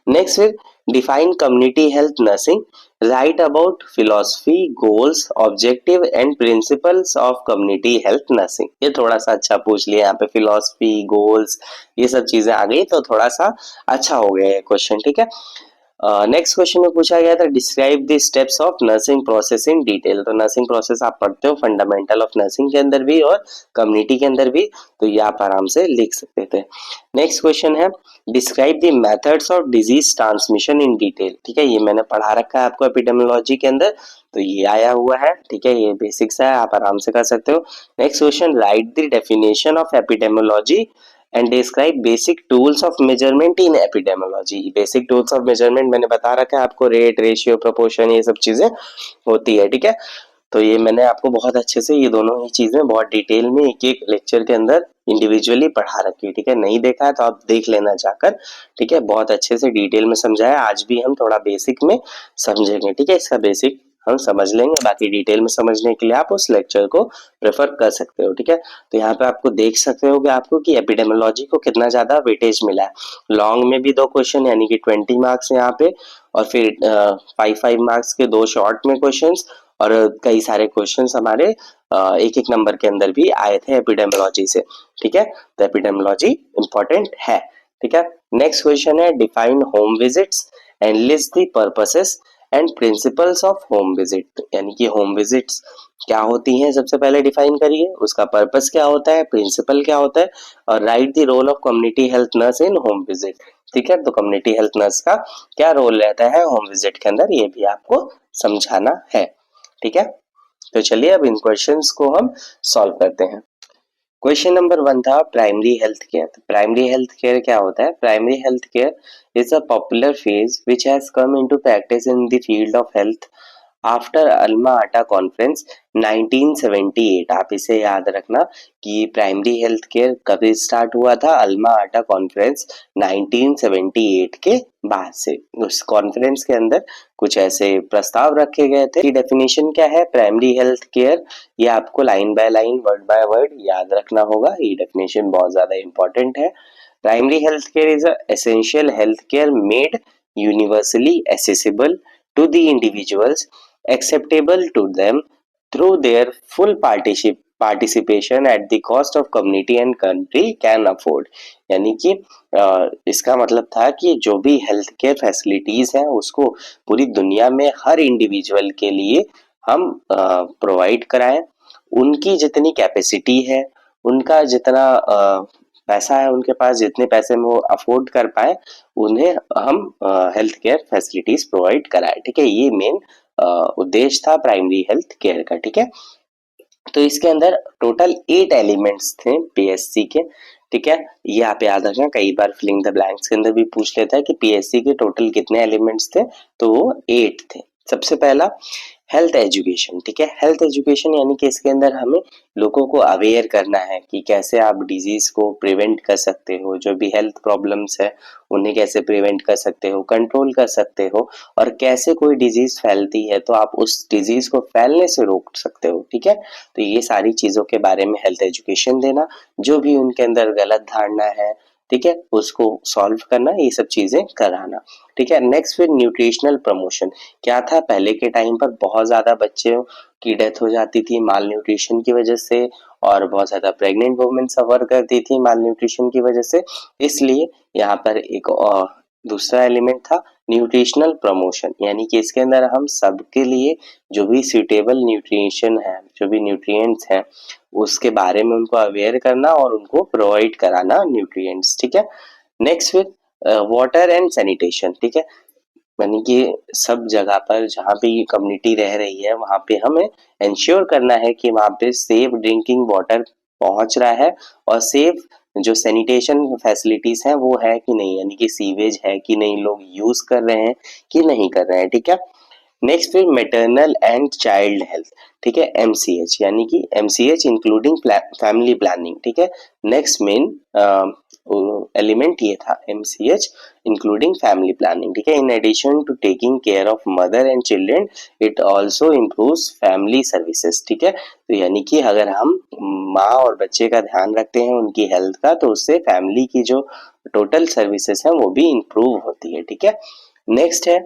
नेक्स्ट फिर define community health nursing, right about philosophy, goals, objective and principles of community health nursing, ये थोड़ा सा अच्छा पूछ लिया यहाँ पे, फिलोसफी, गोल्स, ये सब चीजें आ गई तो थोड़ा सा अच्छा हो गया ये क्वेश्चन, ठीक है। नेक्स्ट क्वेश्चन में पूछा गया था describe the steps of nursing process in detail, तो नर्सिंग प्रोसेस आप पढ़ते हो फंडामेंटल ऑफ नर्सिंग के अंदर भी और कम्युनिटी के अंदर भी, तो ये आप आराम से लिख सकते थे। नेक्स्ट क्वेश्चन है describe the methods of disease transmission in detail, ठीक है, ये मैंने पढ़ा रखा है आपको एपिडेमियोलॉजी के अंदर तो ये आया हुआ है, ठीक है, ये बेसिक्स है, आप आराम से कर सकते हो। Next question right the definition of epidemiology and describe basic tools of measurement in epidemiology, basic tools of measurement मैंने बता रखा है आपको, रेट, रेशियो, प्रोपोर्शन, ये सब चीजें होती है, ठीक है। तो ये मैंने आपको बहुत अच्छे से ये दोनों ही चीजें बहुत डिटेल में एक एक लेक्चर के अंदर इंडिविजुअली पढ़ा रखी है, ठीक है। नहीं देखा है तो आप देख लेना जाकर, ठीक है। बहुत अच्छे से डिटेल में समझाया, आज भी हम थोड़ा बेसिक में समझेंगे, ठीक है। इसका बेसिक हम समझ लेंगे, बाकी डिटेल में समझने के लिए आप उस लेक्चर को प्रेफर कर सकते हो, ठीक है। तो यहाँ पे आपको देख सकते हो कि आपको कि एपिडेमियोलॉजी को कितना ज्यादा वेटेज मिला है। लॉन्ग में भी 2 क्वेश्चन यानी कि 20 मार्क्स यहाँ पे, और फिर 5 मार्क्स के 2 शॉर्ट में क्वेश्चंस, और कई सारे क्वेश्चंस हमारे एक एक नंबर के अंदर भी आए थे एपिडेमियोलॉजी से, ठीक है। तो एपिडेमियोलॉजी इंपॉर्टेंट है, ठीक है। नेक्स्ट क्वेश्चन है define home visits and list the purposes and principles of home visit, यानी कि होम विजिट्स क्या होती हैं सबसे पहले डिफाइन करिए, उसका पर्पस क्या होता है, प्रिंसिपल क्या होता है, और write the role of community health nurse in home visit, ठीक है। तो कम्युनिटी हेल्थ नर्स का क्या रोल रहता है होम विजिट के अंदर, ये भी आपको समझाना है, ठीक है। तो चलिए अब इन क्वेश्चंस को हम सॉल्व करते हैं। क्वेश्चन नंबर 1 था primary health care. Primary health care क्या होता है? Primary health care is a popular phase which has come into practice in the field of health after Alma Ata conference 1978। आप इसे याद रखना कि प्राइमरी हेल्थ केयर कब स्टार्ट हुआ था, अल्मा आटा कॉन्फ्रेंस 1978 के बाद से। उस कॉन्फ्रेंस के अंदर कुछ ऐसे प्रस्ताव रखे गए थे। डेफिनेशन क्या है प्राइमरी हेल्थ केयर, ये आपको line by line word by word याद रखना होगा, ये डेफिनेशन बहुत ज्यादा इंपॉर्टेंट है। Primary health care is a essential health care made universally accessible to the individuals, acceptable to them through their full participation at the cost of community and country can afford। यानी कि इसका मतलब था कि जो भी health care facilities हैं उसको पूरी दुनिया में हर इंडिविजुअल के लिए हम प्रोवाइड कराएं, उनकी जितनी कैपेसिटी है, उनका जितना पैसा है उनके पास, जितने पैसे में वो अफोर्ड कर पाए उन्हें हम हेल्थ केयर फैसिलिटीज प्रोवाइड कराए, ठीक है। ये मेन उद्देश्य था प्राइमरी हेल्थ केयर का, ठीक है। तो इसके अंदर टोटल 8 एलिमेंट्स थे पीएससी के, ठीक है। ये आप याद रखना, कई बार फिलिंग द ब्लैंक्स के अंदर भी पूछ लेता है कि पीएससी के टोटल कितने एलिमेंट्स थे, तो वो 8 थे। सबसे पहला हेल्थ एजुकेशन, ठीक है। हेल्थ एजुकेशन यानी कि इसके अंदर हमें लोगों को अवेयर करना है कि कैसे आप डिजीज को प्रिवेंट कर सकते हो, जो भी हेल्थ प्रॉब्लम्स है उन्हें कैसे प्रिवेंट कर सकते हो, कंट्रोल कर सकते हो, और कैसे कोई डिजीज फैलती है तो आप उस डिजीज को फैलने से रोक सकते हो, ठीक है। तो ये सारी चीजों के बारे में हेल्थ एजुकेशन देना, जो भी उनके अंदर गलत धारणा है, ठीक है, उसको सॉल्व करना, ये सब चीजें कराना, ठीक है। नेक्स्ट फिर न्यूट्रिशनल प्रमोशन। क्या था पहले के टाइम पर बहुत ज्यादा बच्चों की डेथ हो जाती थी माल न्यूट्रिशन की वजह से, और बहुत ज्यादा प्रेग्नेंट वुमेन सफर करती थी माल न्यूट्रिशन की वजह से, इसलिए यहाँ पर एक दूसरा एलिमेंट था न्यूट्रिशनल प्रमोशन, यानी कि इसके अंदर हम सबके लिए जो भी सूटेबल न्यूट्रिशन है, जो भी न्यूट्रिएंट्स हैं उसके बारे में उनको अवेयर करना और उनको प्रोवाइड कराना न्यूट्रिएंट्स, ठीक है। नेक्स्ट फिर वाटर एंड सैनिटेशन, ठीक है। यानी कि सब जगह पर जहाँ पे ये कम्युनिटी रह रही है वहाँ पे हमें इंश्योर करना है कि वहाँ पे सेफ ड्रिंकिंग वाटर पहुँच रहा है, और सेफ जो सैनिटेशन फैसिलिटीज हैं वो है कि नहीं, यानी कि सीवेज है कि नहीं, लोग यूज कर रहे हैं कि नहीं कर रहे हैं, ठीक है। नेक्स्ट फिर मैटरनल एंड चाइल्ड हेल्थ, ठीक है, एमसीएच, यानी कि एमसीएच इंक्लूडिंग फैमिली प्लानिंग, ठीक है। नेक्स्ट मेन एलिमेंट ये था एमसीएच इंक्लूडिंग फैमिली प्लानिंग, ठीक है। In addition to taking care of mother and children it also improves family services, ठीक है। तो यानी कि अगर हम माँ और बच्चे का ध्यान रखते हैं उनकी हेल्थ का, तो उससे फैमिली की जो टोटल सर्विसेज हैं वो भी इम्प्रूव होती है, ठीक है। नेक्स्ट है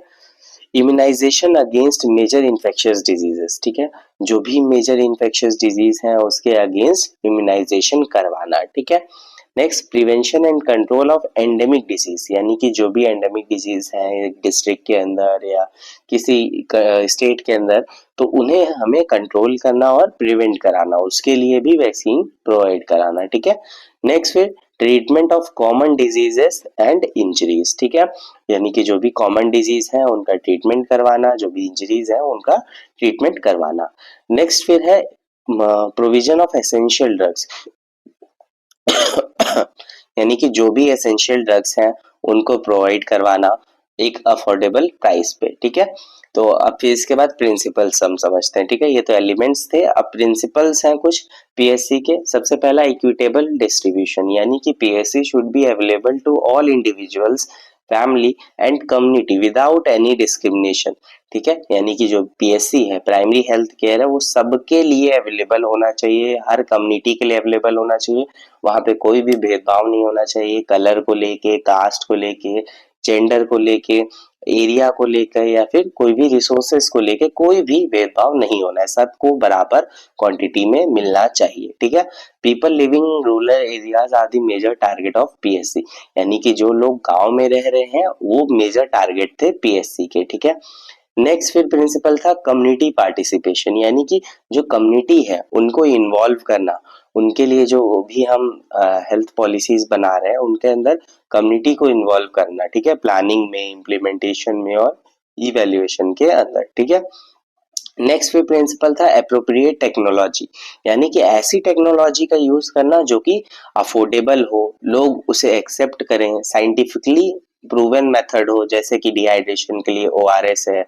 immunisation against major infectious diseases, ठीक है। जो भी मेजर इन्फेक्शियस डिजीज है उसके अगेंस्ट इम्यूनाइजेशन करवाना, ठीक है। Next prevention and control of endemic disease, यानी कि जो भी एंडेमिक डिजीज है डिस्ट्रिक्ट के अंदर या किसी स्टेट के अंदर, तो उन्हें हमें कंट्रोल करना और प्रिवेंट कराना, उसके लिए भी वैक्सीन प्रोवाइड कराना, ठीक है। नेक्स्ट फिर treatment of common diseases and injuries, ठीक है। यानी कि जो भी कॉमन डिजीज है उनका ट्रीटमेंट करवाना, जो भी इंजरीज है उनका ट्रीटमेंट करवाना। नेक्स्ट फिर है प्रोविजन ऑफ एसेंशियल ड्रग्स, यानी कि जो भी एसेंशियल ड्रग्स हैं उनको प्रोवाइड करवाना, एक अफोर्डेबल प्राइस पे, ठीक है। तो अब फिर इसके बाद प्रिंसिपल्स हम समझते हैं, ठीक है। ये तो एलिमेंट्स थे, अब प्रिंसिपल्स हैं कुछ पीएससी के। सबसे पहला इक्विटेबल डिस्ट्रीब्यूशन, यानी कि PSC should be available to all individuals, family and community without any discrimination, ठीक है। यानी कि जो पीएससी है, प्राइमरी हेल्थ केयर है, वो सबके लिए अवेलेबल होना चाहिए, हर कम्युनिटी के लिए अवेलेबल होना चाहिए। वहां पे कोई भी भेदभाव नहीं होना चाहिए, कलर को लेके, कास्ट को लेके, जेंडर को लेके, एरिया को लेकर, या फिर कोई भी रिसोर्सेस को लेके कोई भी भेदभाव नहीं होना है, सबको बराबर क्वांटिटी में मिलना चाहिए, ठीक है। People living rural areas are the major target of PSC, यानी कि जो लोग गांव में रह रहे हैं वो मेजर टारगेट थे पीएससी के, ठीक है। नेक्स्ट फिर प्रिंसिपल था कम्युनिटी पार्टिसिपेशन, यानी कि जो कम्युनिटी है उनको इन्वॉल्व करना, उनके लिए जो भी हम हेल्थ पॉलिसीज बना रहे हैं उनके अंदर कम्युनिटी को इन्वॉल्व करना, ठीक है, प्लानिंग में, इम्प्लीमेंटेशन में और इवैल्यूएशन के अंदर, ठीक है। नेक्स्ट फिर प्रिंसिपल था एप्रोप्रिएट टेक्नोलॉजी, यानी कि ऐसी टेक्नोलॉजी का यूज करना जो कि अफोर्डेबल हो, लोग उसे एक्सेप्ट करें, साइंटिफिकली प्रूवन मेथड हो, जैसे कि डिहाइड्रेशन के लिए ओआरएस है,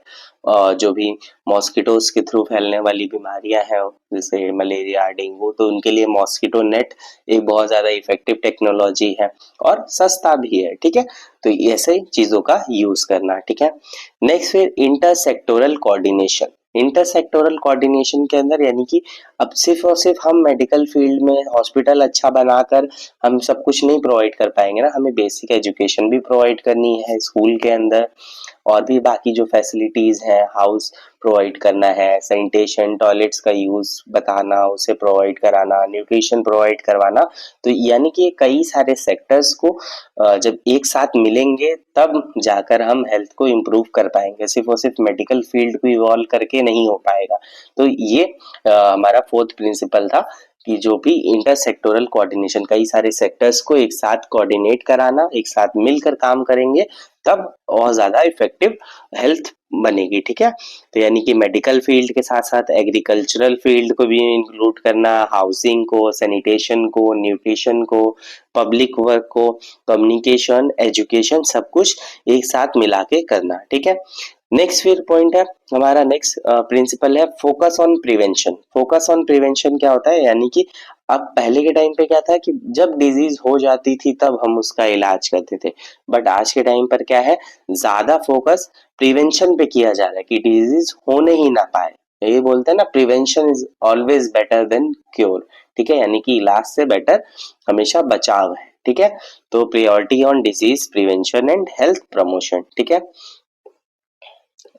जो भी मॉस्किटोज के थ्रू फैलने वाली बीमारियां हैं जैसे मलेरिया, डेंगू, तो उनके लिए मॉस्किटो नेट एक बहुत ज्यादा इफेक्टिव टेक्नोलॉजी है और सस्ता भी है, ठीक है। तो ऐसे चीजों का यूज करना, ठीक है। नेक्स्ट फिर इंटरसेक्टोरल कोऑर्डिनेशन, इंटरसेक्टोरल कोऑर्डिनेशन के अंदर यानी कि अब सिर्फ और सिर्फ हम मेडिकल फील्ड में हॉस्पिटल अच्छा बनाकर हम सब कुछ नहीं प्रोवाइड कर पाएंगे ना, हमें बेसिक एजुकेशन भी प्रोवाइड करनी है स्कूल के अंदर, और भी बाकी जो फैसिलिटीज हैं, हाउस प्रोवाइड करना है, सैनिटेशन, टॉयलेट्स का यूज बताना, उसे प्रोवाइड कराना, न्यूट्रिशन प्रोवाइड करवाना। तो यानी कि कई सारे सेक्टर्स को जब एक साथ मिलेंगे तब जाकर हम हेल्थ को इम्प्रूव कर पाएंगे, सिर्फ और सिर्फ मेडिकल फील्ड को इवॉल्व करके नहीं हो पाएगा। तो ये हमारा फोर्थ प्रिंसिपल था कि जो भी इंटरसेक्टोरल कोऑर्डिनेशन, कई सारे सेक्टर्स को एक साथ कोऑर्डिनेट कराना, एक साथ मिलकर काम करेंगे तब और ज्यादा इफेक्टिव हेल्थ बनेगी, ठीक है। तो यानी कि मेडिकल फील्ड के साथ साथ एग्रीकल्चरल फील्ड को भी इंक्लूड करना, हाउसिंग को, सैनिटेशन को, न्यूट्रिशन को, पब्लिक वर्क को, कम्युनिकेशन, एजुकेशन, सब कुछ एक साथ मिला के करना, ठीक है। नेक्स्ट फिर पॉइंट है हमारा, नेक्स्ट प्रिंसिपल है focus on prevention. Focus on prevention क्या होता है, यानी कि अब पहले के टाइम पे क्या था कि जब डिजीज हो जाती थी तब हम उसका इलाज करते थे, बट आज के टाइम पर क्या है, ज्यादा फोकस प्रिवेंशन पे किया जा रहा है कि डिजीज होने ही ना पाए। ये बोलते हैं ना, prevention is always better than cure, ठीक है। यानी कि इलाज से बेटर हमेशा बचाव है, ठीक है। तो priority on disease prevention and health promotion, ठीक है।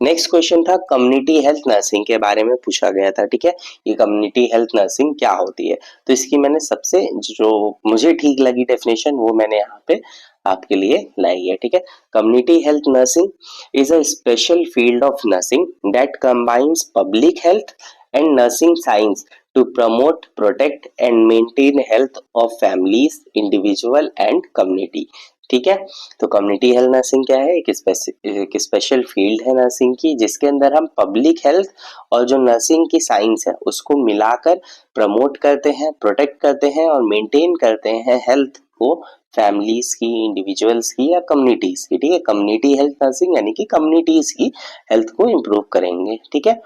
नेक्स्ट क्वेश्चन था कम्युनिटी हेल्थ नर्सिंग के बारे में पूछा गया था, ठीक है। ये कम्युनिटी हेल्थ नर्सिंग क्या होती है, तो इसकी मैंने सबसे जो मुझे ठीक लगी डेफिनेशन वो मैंने यहाँ पे आपके लिए लाई है, ठीक है। Community health nursing is a special field of nursing that combines public health and nursing science to promote, protect and maintain health of families, individual and community, ठीक है। तो कम्युनिटी हेल्थ नर्सिंग क्या है, एक स्पेशल फील्ड है nursing की जिसके अंदर हम पब्लिक हेल्थ और जो नर्सिंग की साइंस है उसको मिलाकर प्रमोट करते हैं, प्रोटेक्ट करते हैं और मेंटेन करते हैं हेल्थ को, फैमिलीज की, इंडिविजुअल्स की या कम्युनिटीज की, ठीक है। कम्युनिटी हेल्थ नर्सिंग यानी कि कम्युनिटीज की हेल्थ को इम्प्रूव करेंगे, ठीक है।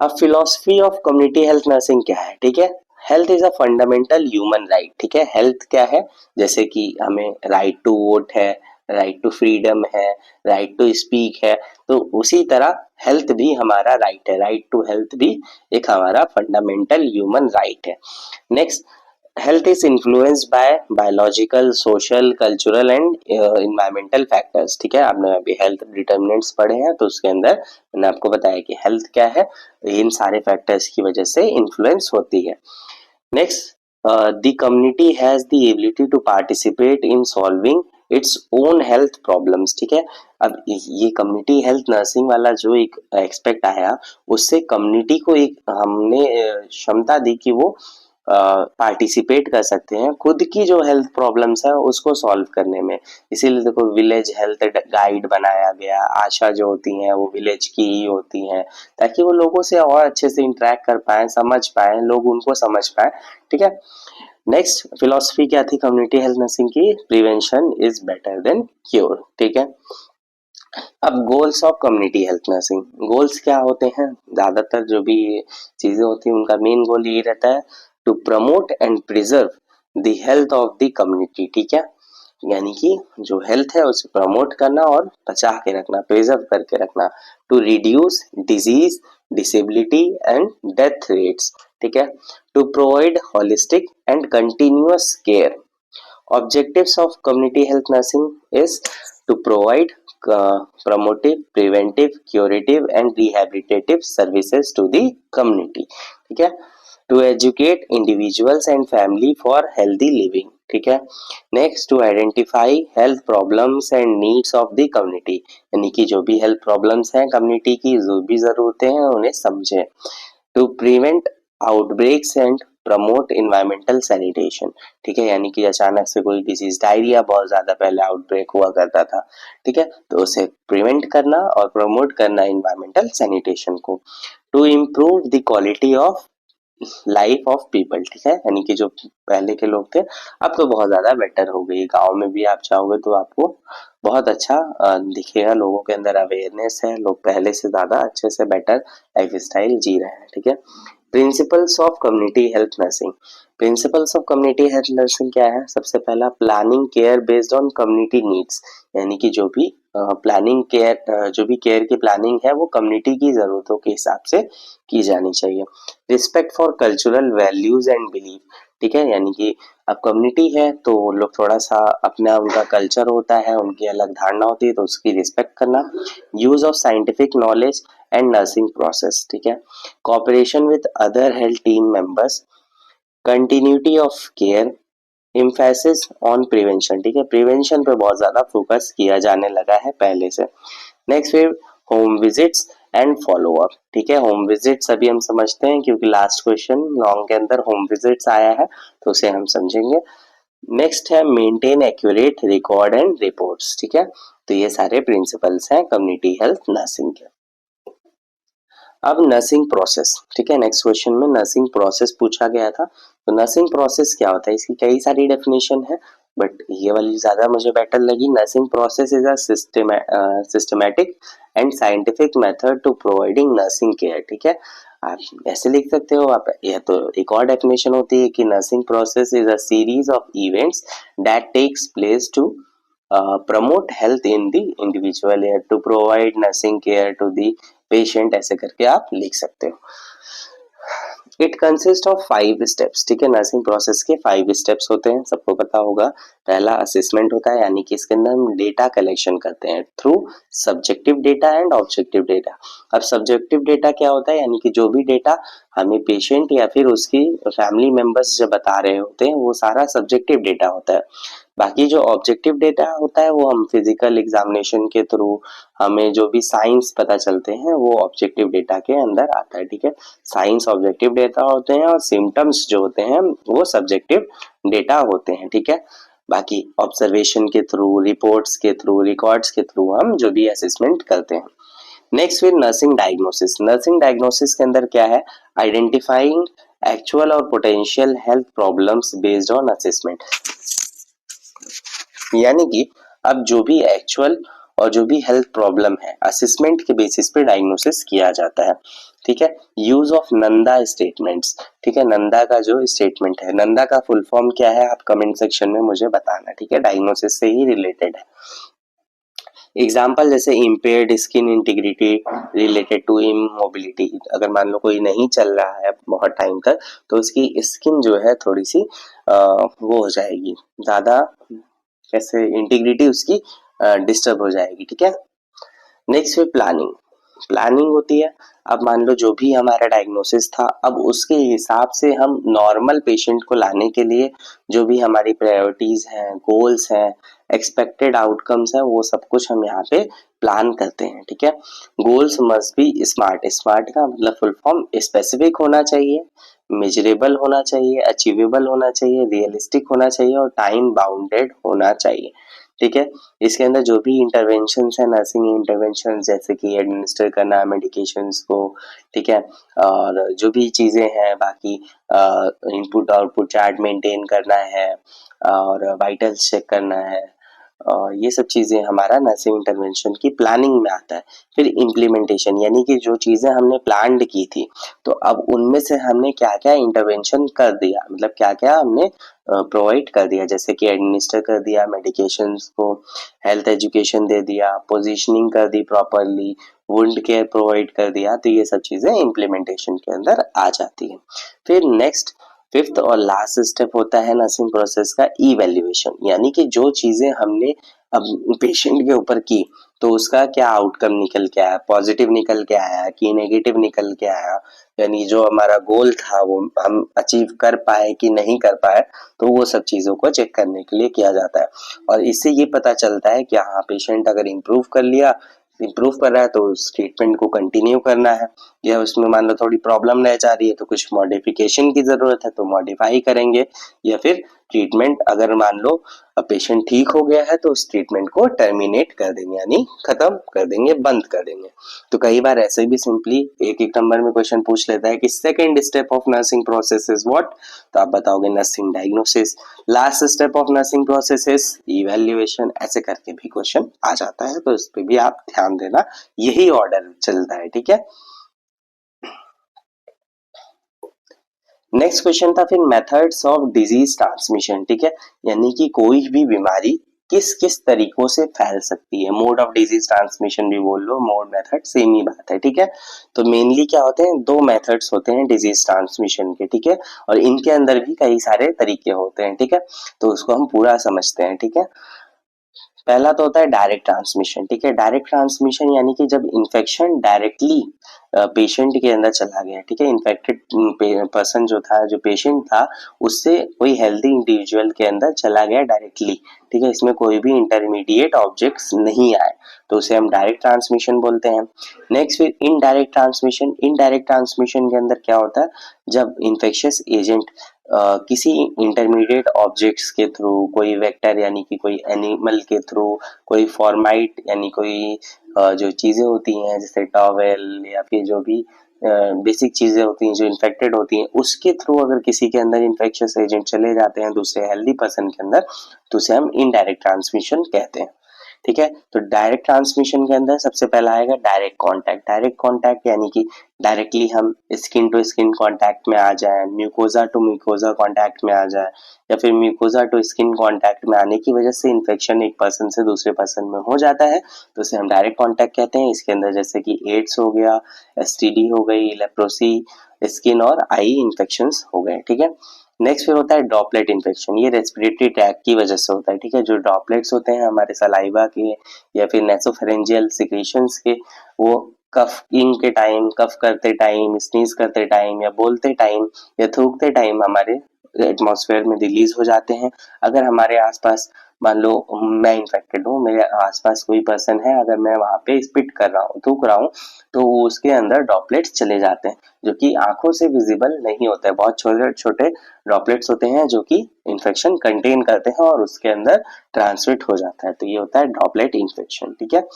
अब philosophy of community health nursing क्या है, ठीक है। Health is a fundamental human right, ठीक है। हेल्थ क्या है, जैसे कि हमें राइट टू वोट है, राइट टू फ्रीडम है, राइट टू स्पीक है, तो उसी तरह हेल्थ भी हमारा राइट है, राइट टू हेल्थ भी एक हमारा फंडामेंटल ह्यूमन राइट है। Next, health is influenced by biological, social, cultural and environmental factors, ठीक है। आपने अभी हेल्थ डिटर्मिनेंट्स पढ़े हैं तो उसके अंदर मैंने आपको बताया कि हेल्थ क्या है, इन सारे फैक्टर्स की वजह से इन्फ्लुएंस होती है। Next, the community has the ability to participate in solving its own health problems, ठीक है। अब ये कम्युनिटी हेल्थ नर्सिंग वाला जो एक एक्सपेक्ट आया, उससे कम्युनिटी को एक हमने क्षमता दी कि वो पार्टिसिपेट कर सकते हैं खुद की जो हेल्थ प्रॉब्लम्स है उसको सॉल्व करने में। इसीलिए देखो विलेज हेल्थ गाइड बनाया गया, आशा जो होती हैं वो विलेज की ही होती हैं ताकि वो लोगों से और अच्छे से इंटरेक्ट कर पाए, समझ पाए, लोग उनको समझ पाए, ठीक है। नेक्स्ट फिलोसफी क्या थी कम्युनिटी हेल्थ नर्सिंग की, prevention is better than cure, ठीक है। अब goals of community health nursing, goals क्या होते हैं, ज्यादातर जो भी चीजें होती हैं उनका मेन गोल ये रहता है to promote and preserve the health of the community, ठीक है, यानी कि जो हेल्थ है उसे प्रमोट करना और बचा के रखना, प्रिजर्व करके रखना, to reduce disease, disability and death rates, ठीक है, to provide holistic and continuous care. Objectives of community health nursing is to provide promotive, preventive, curative and rehabilitative services to the community, ठीक है, to educate individuals and family for healthy living, ठीक है, next to identify health problems and needs of the community, यानी कि जो भी health problems हैं community की, जो भी ज़रूरतें हैं उन्हें समझें, to prevent outbreaks and promote environmental sanitation, ठीक है, यानी कि अचानक से कोई डिजीज, डायरिया बहुत ज्यादा पहले आउटब्रेक हुआ करता था, ठीक है, तो उसे प्रिवेंट करना और प्रमोट करना इन्वायरमेंटल सैनिटेशन को, to improve the quality of life of people, ठीक है, यानी कि जो पहले के लोग थे अब तो बहुत ज्यादा बेटर हो गई, गांव में भी आप जाओगे तो आपको बहुत अच्छा दिखेगा, लोगों के अंदर अवेयरनेस है, लोग पहले से ज्यादा अच्छे से बेटर लाइफ स्टाइल जी रहे हैं, ठीक है। Principles of community health nursing, principles of community health nursing क्या है, सबसे पहला planning care based on community needs, यानी कि जो भी प्लानिंग केयर, जो भी केयर की प्लानिंग है वो कम्युनिटी की जरूरतों के हिसाब से की जानी चाहिए। Respect for cultural values and belief, ठीक है, यानी कि अब कम्युनिटी है तो लोग थोड़ा सा अपना उनका कल्चर होता है, उनकी अलग धारणा होती है तो उसकी रिस्पेक्ट करना। Use of scientific knowledge and nursing process, ठीक है, cooperation with other health team members, continuity of care, emphasis on prevention, ठीक है, प्रिवेंशन पे बहुत ज्यादा फोकस किया जाने लगा है पहले से। नेक्स्ट फिर home visits and follow up, ठीक है, होम विजिट्स अभी हम समझते हैं क्योंकि लास्ट क्वेश्चन लॉन्ग के अंदर होम विजिट्स आया है तो उसे हम समझेंगे। नेक्स्ट है maintain accurate record and reports, ठीक है, तो ये सारे प्रिंसिपल्स हैं कम्युनिटी हेल्थ नर्सिंग के। अब नर्सिंग प्रोसेस, ठीक है, नेक्स्ट क्वेश्चन में नर्सिंग प्रोसेस पूछा गया था, तो नर्सिंग प्रोसेस क्या होता है, इसकी कई सारी डेफिनेशन है बट ये वाली ज्यादा मुझे बेटर लगी। Nursing process is a systematic and scientific method to providing nursing care, ठीक है, आप ऐसे लिख सकते हो आप, यह तो एक और डेफिनेशन होती है कि nursing process is a series of events that takes place to promote health in the individual to provide nursing care to the patient, ऐसे करके आप लिख सकते हो। इट कंसिस्ट ऑफ 5 स्टेप्स, ठीक है, नर्सिंग प्रोसेस के 5 स्टेप्स होते हैं, सबको पता होगा। पहला असेसमेंट होता है, यानी कि इसके अंदर हम डेटा कलेक्शन करते हैं through subjective data and objective data. अब सब्जेक्टिव डेटा क्या होता है, यानी कि जो भी डेटा हमें पेशेंट या फिर उसकी फैमिली मेंबर्स जो बता रहे होते हैं वो सारा सब्जेक्टिव डेटा होता है। बाकी जो ऑब्जेक्टिव डेटा होता है वो हम फिजिकल एग्जामिनेशन के थ्रू, हमें जो भी साइंस पता चलते हैं वो ऑब्जेक्टिव डेटा के अंदर आता है, ठीक है, साइंस ऑब्जेक्टिव डेटा होते हैं और सिम्टम्स जो होते हैं वो सब्जेक्टिव डेटा होते हैं, ठीक है। बाकी ऑब्जर्वेशन के थ्रू, रिपोर्ट्स के थ्रू, रिकॉर्ड्स के थ्रू हम जो भी असेसमेंट करते हैं। नेक्स्ट फिर नर्सिंग डायग्नोसिस, नर्सिंग डायग्नोसिस के अंदर क्या है, आइडेंटिफाइंग एक्चुअल और potential health problems based on assessment, यानी कि अब जो भी एक्चुअल और जो भी हेल्थ प्रॉब्लम है असेसमेंट के बेसिस पे डायग्नोसिस किया जाता है, ठीक है। यूज ऑफ नंदा स्टेटमेंट्स, ठीक है, नंदा का जो स्टेटमेंट है, नंदा का फुल फॉर्म क्या है आप कमेंट सेक्शन में मुझे बताना, ठीक है, डायग्नोसिस से ही रिलेटेड है। एग्जाम्पल जैसे impaired skin integrity related to immobility, अगर मान लो कोई नहीं चल रहा है बहुत टाइम तक तो उसकी स्किन जो है थोड़ी सी वो हो जाएगी, ज्यादा कैसे इंटीग्रिटी उसकी डिस्टर्ब हो जाएगी, ठीक है। नेक्स्ट है प्लानिंग, प्लानिंग होती है, अब मान लो जो भी हमारा डायग्नोसिस था अब उसके हिसाब से हम नॉर्मल पेशेंट को लाने के लिए जो भी हमारी प्रायोरिटीज हैं, गोल्स हैं, एक्सपेक्टेड आउटकम्स हैं, वो सब कुछ हम यहाँ पे प्लान करते हैं, ठीक है। Goals must be smart, smart का मतलब फुल फॉर्म स्पेसिफिक होना चाहिए, मेजरेबल होना चाहिए, अचीवेबल होना चाहिए, रियलिस्टिक होना चाहिए और टाइम बाउंडेड होना चाहिए, ठीक है। इसके अंदर जो भी इंटरवेंशन है, नर्सिंग इंटरवेंशन जैसे कि एडमिनिस्टर करना मेडिकेशंस को, ठीक है, और जो भी चीजें हैं बाकी इनपुट आउटपुट चार्ट मेंटेन करना है और वाइटल्स चेक करना है, ये सब चीजें हमारा नर्सिंग इंटरवेंशन की प्लानिंग में आता है। फिर इम्प्लीमेंटेशन, यानी कि जो चीजें हमने प्लान्ड की थी तो अब उनमें से हमने क्या क्या इंटरवेंशन कर दिया, मतलब क्या क्या हमने प्रोवाइड कर दिया, जैसे कि एडमिनिस्टर कर दिया मेडिकेशंस को, हेल्थ एजुकेशन दे दिया, पोजीशनिंग कर दी प्रॉपरली, वुंड केयर प्रोवाइड कर दिया, तो ये सब चीजें इम्प्लीमेंटेशन के अंदर आ जाती है। फिर नेक्स्ट फिफ्थ और लास्ट स्टेप होता है नर्सिंग प्रोसेस का इवैल्यूएशन, यानी कि जो चीजें हमने अब पेशेंट के ऊपर की तो उसका क्या आउटकम निकल के आया, पॉजिटिव निकल के आया कि नेगेटिव निकल के आया, यानी जो हमारा गोल था वो हम अचीव कर पाए कि नहीं कर पाए, तो वो सब चीजों को चेक करने के लिए किया जाता है। और इससे ये पता चलता है कि हाँ, पेशेंट अगर इम्प्रूव कर रहा है तो उस ट्रीटमेंट को कंटिन्यू करना है, या उसमें मान लो थोड़ी प्रॉब्लम रह जा रही है तो कुछ मॉडिफिकेशन की जरूरत है तो मॉडिफाई करेंगे, या फिर ट्रीटमेंट अगर मान लो पेशेंट ठीक हो गया है तो उस ट्रीटमेंट को टर्मिनेट कर देंगे, यानी खत्म कर देंगे, बंद कर देंगे। तो कई बार ऐसे भी सिंपली एक एक नंबर में क्वेश्चन पूछ लेता है कि second step of nursing process is what, तो आप बताओगे nursing diagnosis. Last step of nursing process is evaluation, ऐसे करके भी क्वेश्चन आ जाता है, तो इस पे भी आप ध्यान देना, यही ऑर्डर चलता है, ठीक है। नेक्स्ट क्वेश्चन था फिर मेथड्स ऑफ डिजीज ट्रांसमिशन, ठीक है, यानी कि कोई भी बीमारी किस किस तरीकों से फैल सकती है, मोड ऑफ डिजीज ट्रांसमिशन भी बोल लो, मोड मेथड सेम ही बात है, ठीक है। तो मेनली क्या होते हैं, दो मेथड्स होते हैं डिजीज ट्रांसमिशन के, ठीक है, और इनके अंदर भी कई सारे तरीके होते हैं, ठीक है, तो उसको हम पूरा समझते हैं, ठीक है। पहला तो होता है डायरेक्ट ट्रांसमिशन, ठीक है, डायरेक्ट ट्रांसमिशन यानी कि जब इन्फेक्शन डायरेक्टली पेशेंट के अंदर चला गया, ठीक है, इन्फेक्टेड पर्सन जो था, जो पेशेंट था, उससे कोई हेल्दी इंडिविजुअल के अंदर चला गया डायरेक्टली, ठीक है, इसमें कोई भी इंटरमीडिएट ऑब्जेक्ट्स नहीं आए, तो उसे हम डायरेक्ट ट्रांसमिशन बोलते हैं। नेक्स्ट फिर इनडायरेक्ट ट्रांसमिशन, इनडायरेक्ट ट्रांसमिशन के अंदर क्या होता है, जब इन्फेक्शियस एजेंट किसी इंटरमीडिएट ऑब्जेक्ट्स के थ्रू, कोई वेक्टर यानी कि कोई एनिमल के थ्रू, कोई फॉर्माइट यानी कोई जो चीजें होती हैं जैसे टॉवेल या फिर जो भी बेसिक चीजें होती हैं जो इन्फेक्टेड होती हैं, उसके थ्रू अगर किसी के अंदर इन्फेक्शियस एजेंट चले जाते हैं दूसरे हेल्दी पर्सन के अंदर, तो उसे हम इनडायरेक्ट ट्रांसमिशन कहते हैं, ठीक है। तो डायरेक्ट ट्रांसमिशन के अंदर सबसे पहला आएगा डायरेक्ट कांटेक्ट, डायरेक्ट कांटेक्ट यानी कि डायरेक्टली हम स्किन टू स्किन कांटेक्ट में आ जाए, म्यूकोजा टू म्यूकोजा कांटेक्ट में आ जाए, या फिर म्यूकोजा टू स्किन कांटेक्ट में आने की वजह से इन्फेक्शन एक पर्सन से दूसरे पर्सन में हो जाता है, तो उसे हम डायरेक्ट कांटेक्ट कहते हैं। इसके अंदर जैसे कि एड्स हो गया, एसटीडी हो गई, लेप्रोसी, स्किन और आई इन्फेक्शंस हो गए, ठीक है। नेक्स्ट फिर होता है ड्रॉपलेट इन्फेक्शन, ये रेस्पिरेटरी ट्रैक की वजह से होता है, ठीक है, जो ड्रॉपलेट्स होते हैं हमारे सलाइवा के या फिर नेसोफेरेंजियल सिक्रीशंस के, वो कफिंग के टाइम, कफ करते टाइम, स्नीज करते टाइम या बोलते टाइम या थूकते टाइम हमारे एटमॉस्फेयर में रिलीज हो जाते हैं। अगर हमारे आसपास मान लो मैं इन्फेक्टेड हूँ, मेरे आसपास कोई पर्सन है, अगर मैं वहां पे स्पिट कर रहा हूँ, थूक रहा हूँ, तो उसके अंदर ड्रॉपलेट्स चले जाते हैं जो कि आंखों से विजिबल नहीं होते हैं, बहुत छोटे छोटे ड्रॉपलेट्स होते हैं जो कि इन्फेक्शन कंटेन करते हैं और उसके अंदर ट्रांसमिट हो जाता है, तो ये होता है ड्रॉपलेट इन्फेक्शन, ठीक है।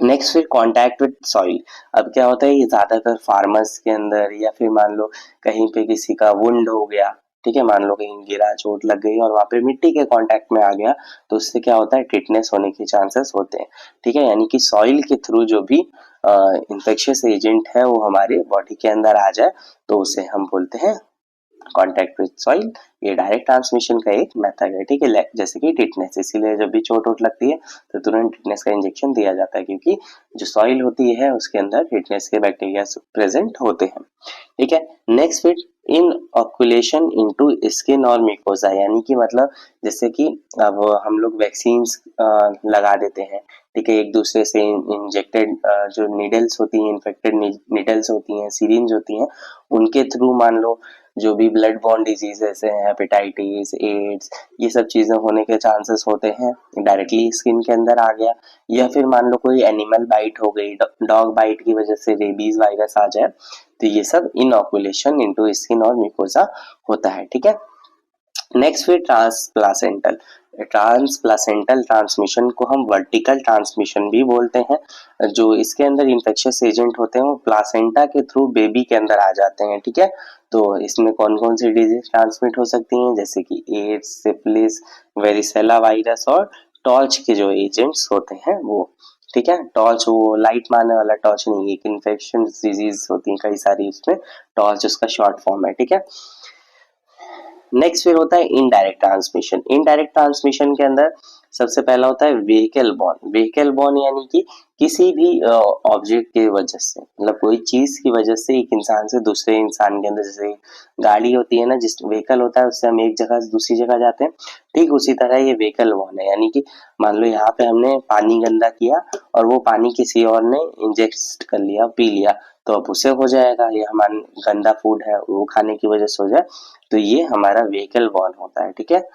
नेक्स्ट फिर कांटेक्ट विद सॉइल, अब क्या होता है, ये ज्यादातर फार्मर्स के अंदर या फिर मान लो कहीं पे किसी का वुंड हो गया, ठीक है, मान लो कहीं गिरा, चोट लग गई और वहां पे मिट्टी के कांटेक्ट में आ गया, तो उससे क्या होता है, टिटनेस होने के चांसेस होते हैं, ठीक है, यानी कि सॉइल के थ्रू जो भी इन्फेक्शियस एजेंट है वो हमारे बॉडी के अंदर आ जाए, तो उसे हम बोलते हैं कांटेक्ट विद सॉइल। ये डायरेक्ट ट्रांसमिशन का एक मेथड है, ठीक है, जैसे कि टिटनेस, इसीलिए जब भी चोट वोट लगती है तो तुरंत टिटनेस का इंजेक्शन दिया जाता है, क्योंकि जो सॉइल होती है उसके अंदर टिटनेस के बैक्टीरिया प्रेजेंट होते हैं, ठीक है। नेक्स्ट फिर इन ऑक्यूलेशन इनटू स्किन और म्यूकोसा, यानी कि मतलब जैसे कि अब हम लोग वैक्सीन लगा देते हैं, ठीक है, एक दूसरे से इंजेक्टेड जो नीडल्स होती हैं, इन्फेक्टेड नीडल्स होती हैं, सीरिंज होती हैं, उनके थ्रू मान लो जो भी ब्लड बॉर्न डिजीजेस हैं, हेपेटाइटिस, एड्स, ये सब चीजें होने के चांसेस होते हैं, डायरेक्टली स्किन के अंदर आ गया, या फिर मान लो कोई एनिमल बाइट हो गई, डॉग बाइट की वजह से रेबीज वायरस आ जाए, तो ये सब इनऑकुलेशन इनटू स्किन और म्यूकोसा होता है, ठीक है। नेक्स्ट फिर ट्रांसप्लासेंटल, ट्रांसप्लासेंटल ट्रांसमिशन को हम वर्टिकल ट्रांसमिशन भी बोलते हैं, जो इसके अंदर इन्फेक्शियस एजेंट होते हैं वो प्लासेंटा के थ्रू बेबी के अंदर आ जाते हैं, ठीक है। तो इसमें कौन कौन सी डिजीज ट्रांसमिट हो सकती हैं, जैसे कि एड्स, सिफिलिस, वेरिसेला वायरस और टॉर्च के जो एजेंट्स होते हैं वो, ठीक है। टॉर्च वो लाइट मारने वाला टॉर्च नहीं, एक इन्फेक्शन डिजीज होती है कई सारी, उसमें टॉर्च उसका शॉर्ट फॉर्म है, ठीक है। नेक्स्ट फिर होता है इनडायरेक्ट ट्रांसमिशन। इनडायरेक्ट ट्रांसमिशन के अंदर सबसे पहला होता है व्हीकल बॉर्न। व्हीकल बॉर्न यानी कि किसी भी ऑब्जेक्ट की वजह से, मतलब कोई चीज की वजह से एक इंसान से दूसरे इंसान के अंदर, जैसे गाड़ी होती है ना, जिस व्हीकल होता है उससे हम एक जगह से दूसरी जगह जाते हैं, ठीक उसी तरह ये व्हीकल बॉर्न है। यानी कि मान लो यहाँ पे हमने पानी गंदा किया और वो पानी किसी और ने इंजेक्ट कर लिया, पी लिया, तो अब उसे हो जाएगा, ये हमारा गंदा फूड है वो खाने की वजह से हो जाए, तो ये हमारा व्हीकल बॉर्न होता है, ठीक है।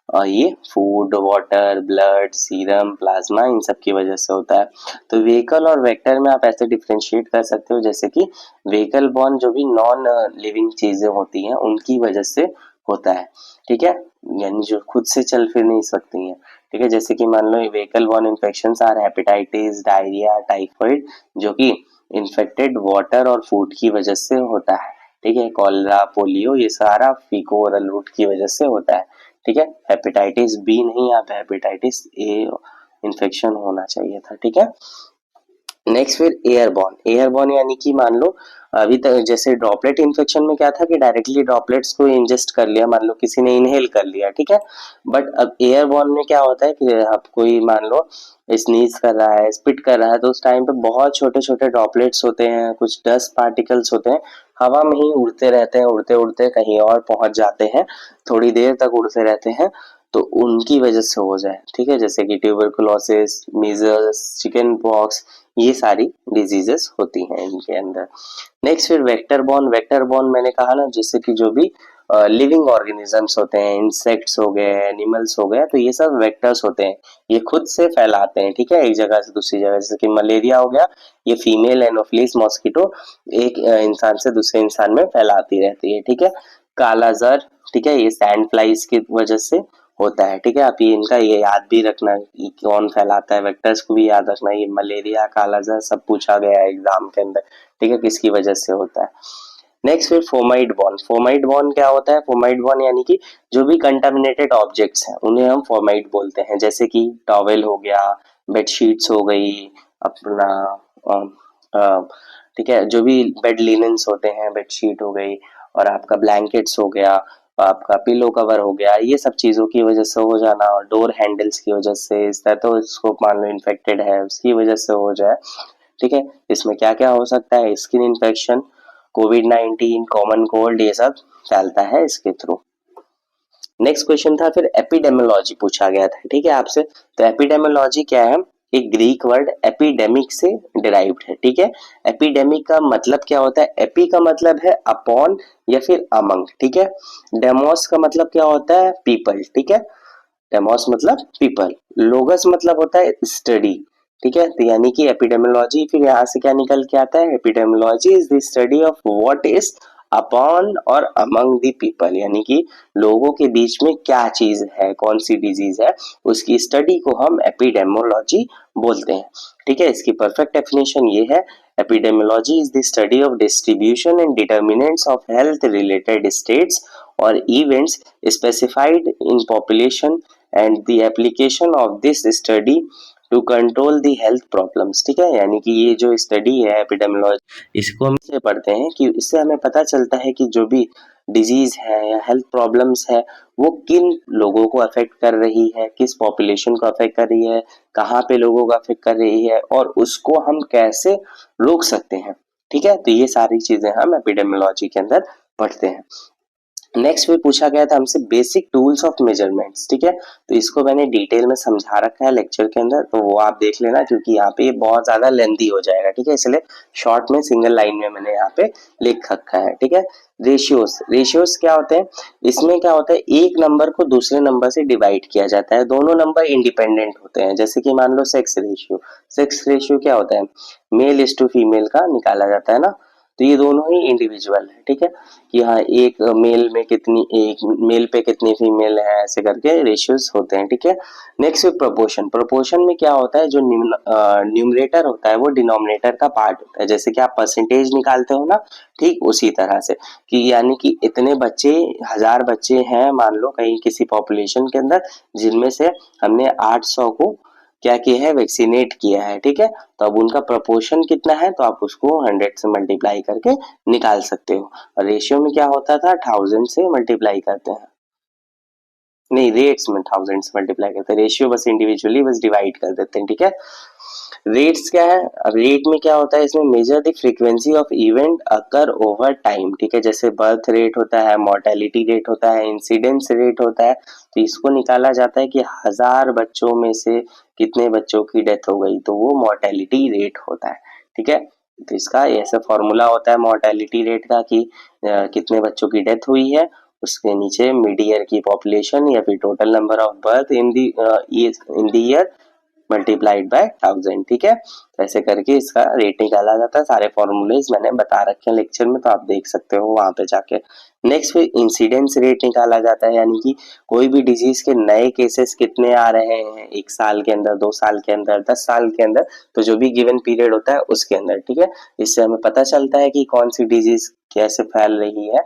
और ये food, water, blood, serum, plasma, इन सब की वजह से होता है। तो व्हीकल और वेक्टर में आप ऐसे डिफरेंशिएट कर सकते हो, जैसे कि व्हीकल बॉर्न जो भी नॉन लिविंग चीजें होती हैं उनकी वजह से होता है, ठीक है, यानी जो खुद से चल फिर नहीं सकती हैं, ठीक है। जैसे कि मान लो vehicle borne infection are hepatitis, diarrhoea, typhoid, जो कि इन्फेक्टेड वाटर और फूड की वजह से होता है, ठीक है। कॉलरा, पोलियो, ये सारा फीको ओरल रूट की वजह से होता है, ठीक है। हेपेटाइटिस बी नहीं, यहाँ पे हेपेटाइटिस ए इन्फेक्शन होना चाहिए था, ठीक है। नेक्स्ट फिर एयरबॉर्न। एयरबॉर्न यानी कि मान लो अभी तक जैसे ड्रॉपलेट इन्फेक्शन में क्या था कि डायरेक्टली ड्रॉपलेट्स को इंजेस्ट कर लिया, मान लो किसी ने इनहेल कर लिया, ठीक है। बट अब एयरबॉर्न में क्या होता है कि आप कोई मान लो स्नीज कर रहा है, स्पिट कर रहा है, तो उस टाइम पे बहुत छोटे छोटे ड्रॉपलेट्स होते हैं, कुछ डस्ट पार्टिकल्स होते हैं, हवा में ही उड़ते रहते हैं, उड़ते उड़ते कहीं और पहुंच जाते हैं, थोड़ी देर तक उड़ते रहते हैं, तो उनकी वजह से हो जाए, ठीक है। जैसे कि ट्यूबरकुलोसिस, मीजल्स, चिकन पॉक्स, ये सारी डिजीजेस होती हैं इनके अंदर। नेक्स्ट फिर वेक्टर बॉर्न। वेक्टर बॉर्न मैंने कहा ना, जैसे कि जो भी लिविंग ऑर्गेनिजम्स होते हैं, इंसेक्ट्स हो गए, एनिमल्स हो गए, तो ये सब वेक्टर्स होते हैं, ये खुद से फैलाते हैं, ठीक है, एक जगह से दूसरी जगह। जैसे कि मलेरिया हो गया, ये फीमेल एनोफिलीस मॉस्किटो एक इंसान से दूसरे इंसान में फैलाती रहती है, ठीक है। कालाजार, ठीक है, ये सैंड फ्लाइज की वजह से होता है, ठीक है। आप ये इनका ये याद भी रखना कि कौन फैलाता है, वेक्टर्स को भी याद रखना, ये मलेरिया, कालाजार सब पूछा गया है एग्जाम के अंदर, ठीक है, किसकी वजह से होता है। नेक्स्ट फिर फोमाइड बॉर्न। फोमाइड बॉर्न क्या होता है? फोमाइड बॉर्न यानी कि जो भी कंटामिनेटेड ऑब्जेक्ट्स हैं उन्हें हम फोमाइड बोलते हैं, जैसे कि टॉवेल हो गया, बेडशीट्स हो गई, अपना ठीक है, जो भी बेड लिनन्स होते हैं, बेडशीट हो गई, और आपका ब्लैंकेट्स हो गया, आपका पिलो कवर हो गया, ये सब चीजों की वजह से हो जाना, और डोर हैंडल्स की वजह से, इस तरह तो इसको मान लो इन्फेक्टेड है उसकी वजह से हो जाए, ठीक है। इसमें क्या क्या हो सकता है? स्किन इन्फेक्शन, कोविड-19, कॉमन कोल्ड, ये सब फैलता है इसके थ्रू। नेक्स्ट क्वेश्चन था फिर एपिडेमियोलॉजी पूछा गया था, ठीक है, आपसे। तो एपिडेमियोलॉजी क्या है? एक ग्रीक वर्ड एपिडेमिक से डिराइव्ड है, ठीक है। एपिडेमिक का मतलब क्या होता है? एपी का मतलब है अपॉन या फिर अमंग, ठीक है। डेमोस का मतलब क्या होता है? पीपल, ठीक है। डेमोस मतलब पीपल, लोगस मतलब होता है स्टडी, ठीक है। तो यानी कि एपिडेमियोलॉजी फिर यहाँ से क्या निकल के आता है? Epidemiology is the study of what is upon और अमंग द पीपल, यानी कि लोगों के बीच में क्या चीज है, कौन सी डिजीज है, उसकी स्टडी को हम एपिडेमियोलॉजी बोलते हैं, ठीक है। इसकी परफेक्ट डेफिनेशन ये है, epidemiology is the study of distribution and determinants of health related states or events specified in population and the application of this study to control the health problems, ठीक है। यानी कि ये जो स्टडी है epidemiology, इसको हम इसे पढ़ते हैं कि इससे हमें पता चलता है कि जो भी डिजीज है या हेल्थ प्रॉब्लम्स है वो किन लोगों को अफेक्ट कर रही है, किस पॉपुलेशन को अफेक्ट कर रही है, कहाँ पे लोगों को अफेक्ट कर रही है, और उसको हम कैसे रोक सकते हैं, ठीक है। तो ये सारी चीजें हम एपिडेमियोलॉजी के अंदर पढ़ते हैं। नेक्स्ट में पूछा गया था हमसे बेसिक टूल्स ऑफ मेजरमेंट्स, ठीक है। तो इसको मैंने डिटेल में समझा रखा है लेक्चर के अंदर, तो वो आप देख लेना, क्योंकि यहाँ पे बहुत ज्यादा लेंथी हो जाएगा, ठीक है, इसलिए शॉर्ट में सिंगल लाइन में मैंने यहाँ पे लिख रखा है, ठीक है। रेशियोज। रेशियोज क्या होते हैं? इसमें क्या होता है, एक नंबर को दूसरे नंबर से डिवाइड किया जाता है, दोनों नंबर इंडिपेंडेंट होते हैं, जैसे कि मान लो सेक्स रेशियो। सेक्स रेशियो क्या होता है? मेल इज टू फीमेल का निकाला जाता है ना, तो ये दोनों ही इंडिविजुअल है, ठीक है, कि हाँ एक मेल में कितनी, एक मेल पे कितनी फीमेल है, ऐसे करके रेशियोज होते हैं, ठीक है। नेक्स्ट है प्रोपोर्शन। प्रोपोर्शन में क्या होता है, जो न्यूमरेटर होता है वो डिनोमिनेटर का पार्ट होता है, जैसे कि आप परसेंटेज निकालते हो ना, ठीक उसी तरह से, कि यानी कि इतने बच्चे, 1000 बच्चे हैं मान लो कहीं किसी पॉपुलेशन के अंदर, जिनमें से हमने 800 को क्या किया है, वैक्सीनेट किया है, ठीक है। तो अब उनका प्रोपोर्शन कितना है, तो आप उसको 100 से मल्टीप्लाई करके निकाल सकते हो। और रेशियो में क्या होता था, 1000 से मल्टीप्लाई करते हैं, नहीं रेट्स में 1000 से मल्टीप्लाई करते हैं, रेशियो बस इंडिविजुअली बस डिवाइड कर देते हैं, ठीक है। रेट्स क्या है, अब रेट में क्या होता है, इसमें measure the frequency of event occur over time, ठीक है, जैसे बर्थ रेट होता है, मोर्टेलिटी रेट होता है, इंसिडेंस रेट होता है, तो इसको निकाला जाता है कि 1000 बच्चों में से कितने बच्चों की डेथ हो गई, तो वो मोर्टेलिटी रेट होता है, ठीक है। तो इसका ऐसा फॉर्मूला होता है मोर्टेलिटी रेट का कि कितने बच्चों की डेथ हुई है, उसके नीचे मिड ईयर की पॉपुलेशन या फिर total number of birth in the year multiplied by 1000, ठीक है। तो ऐसे करके इसका रेट निकाला जाता है। सारे फॉर्मूलेज मैंने बता रखे हैं लेक्चर में, तो आप देख सकते हो वहां पे जाके। नेक्स्ट फिर इंसिडेंस रेट निकाला जाता है, यानी कि कोई भी डिजीज के नए केसेस कितने आ रहे हैं 1 साल के अंदर, 2 साल के अंदर, 10 साल के अंदर, तो जो भी गिवन पीरियड होता है उसके अंदर, ठीक है। इससे हमें पता चलता है कि कौन सी डिजीज कैसे फैल रही है,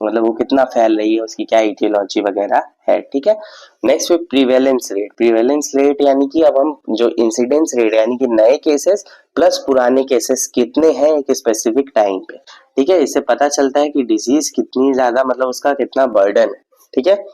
मतलब वो कितना फैल रही है, उसकी क्या इटियोलॉजी वगैरह है, ठीक है। नेक्स्ट पे प्रीवेलेंस रेट। प्रीवेलेंस रेट यानी कि अब हम जो इंसिडेंस रेट यानी कि नए केसेस प्लस पुराने केसेस कितने हैं एक स्पेसिफिक टाइम पे, ठीक है, इससे पता चलता है कि डिजीज कितनी ज्यादा, मतलब उसका कितना बर्डन है, ठीक है।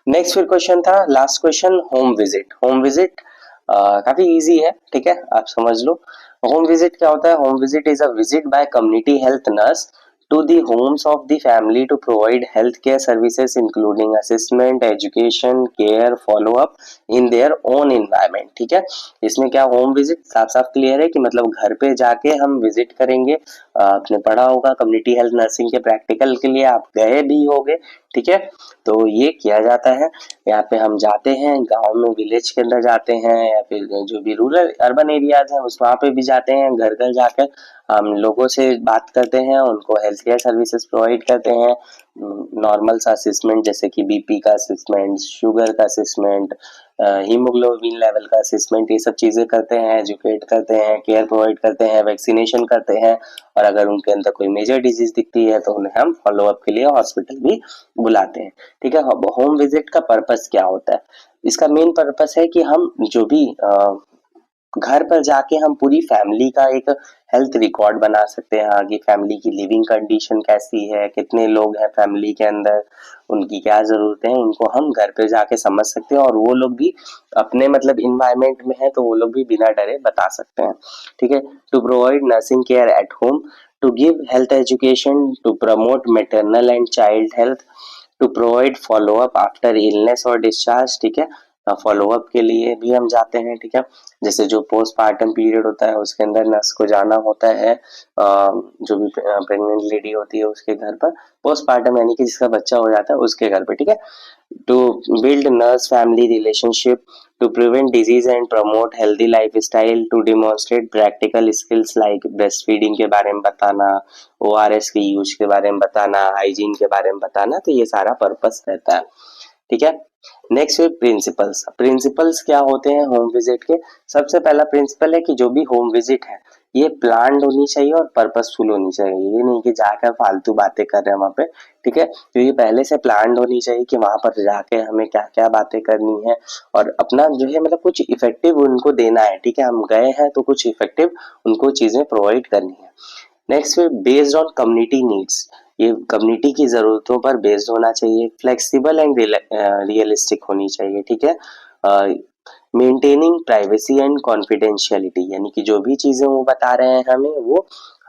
नेक्स्ट फिर क्वेश्चन था last question, home visit. Home visit काफी इजी है, ठीक है, आप समझ लो। होम विजिट क्या होता है, home visit is a visit bye community health nurse to the homes of the family to provide healthcare services including assessment, education, care, follow up in their own environment, ठीक है। इसमें क्या home visit साफ साफ clear है कि मतलब घर पे जाके हम विजिट करेंगे। आपने पढ़ा होगा कम्युनिटी हेल्थ नर्सिंग के प्रैक्टिकल के लिए, आप गए भी होगे, ठीक है। तो ये किया जाता है, यहाँ पे हम जाते हैं गांव में, विलेज के अंदर जाते हैं, या फिर जो भी रूरल अर्बन एरियाज है उस वहाँ पे भी जाते हैं, घर घर जाकर हम लोगों से बात करते हैं, उनको हेल्थ केयर सर्विसेज प्रोवाइड करते हैं। नॉर्मल सा असेसमेंट जैसे कि बीपी का असेसमेंट, शुगर का असेसमेंट, हीमोग्लोबिन लेवल का असेसमेंट, ये सब चीजें करते हैं, एजुकेट करते हैं, केयर प्रोवाइड करते हैं, वैक्सीनेशन करते हैं, और अगर उनके अंदर कोई मेजर डिजीज दिखती है तो उन्हें हम फॉलो अप के लिए हॉस्पिटल भी बुलाते हैं, ठीक है। होम विजिट का पर्पस क्या होता है, इसका मेन पर्पस है कि हम जो भी घर पर जाके हम पूरी फैमिली का एक हेल्थ रिकॉर्ड बना सकते हैं, आगे फैमिली की लिविंग कंडीशन कैसी है, कितने लोग हैं फैमिली के अंदर, उनकी क्या जरूरतें हैं, उनको हम घर पे जाके समझ सकते हैं, और वो लोग भी अपने मतलब इन्वायरमेंट में है तो वो लोग भी बिना डरे बता सकते हैं, ठीक है। To provide nursing care at home, to give health education, to promote maternal and child health, to provide follow up after illness और डिस्चार्ज, ठीक है। फॉलो अप के लिए भी हम जाते हैं, ठीक है। जैसे जो पोस्टमार्टम पीरियड होता है उसके अंदर नर्स को जाना होता है, जो भी प्रेग्नेंट लेडी होती है उसके घर पर, पोस्टमार्टम यानी कि जिसका बच्चा हो जाता है उसके घर पर, ठीक है। To build nurse family relationship, to prevent disease and promote healthy lifestyle, to demonstrate practical skills like breastfeeding के बारे में बताना, ORS के यूज के बारे में बताना, हाइजीन के बारे में बताना, तो ये सारा पर्पस रहता है, ठीक है। नेक्स्ट है प्रिंसिपल्स। प्रिंसिपल्स क्या होते हैं होम विजिट के, सबसे पहला प्रिंसिपल है कि जो भी होम विजिट है ये प्लान्ड होनी चाहिए और पर्पसफुल होनी चाहिए, ये नहीं कि जाकर फालतू बातें कर रहे हैं वहां पे, ठीक है। तो ये पहले से प्लान्ड होनी चाहिए कि वहां पर जाके हमें क्या क्या बातें करनी है, और अपना जो है मतलब कुछ इफेक्टिव उनको देना है, ठीक है। हम गए हैं तो कुछ इफेक्टिव उनको चीजें प्रोवाइड करनी है। नेक्स्ट फिर बेस्ड ऑन कम्युनिटी नीड्स, ये कम्युनिटी की जरूरतों पर बेस्ड होना चाहिए, फ्लेक्सिबल एंड रियलिस्टिक होनी चाहिए, ठीक है। मेंटेनिंग प्राइवेसी एंड कॉन्फिडेंशियलिटी, यानी कि जो भी चीजें वो बता रहे हैं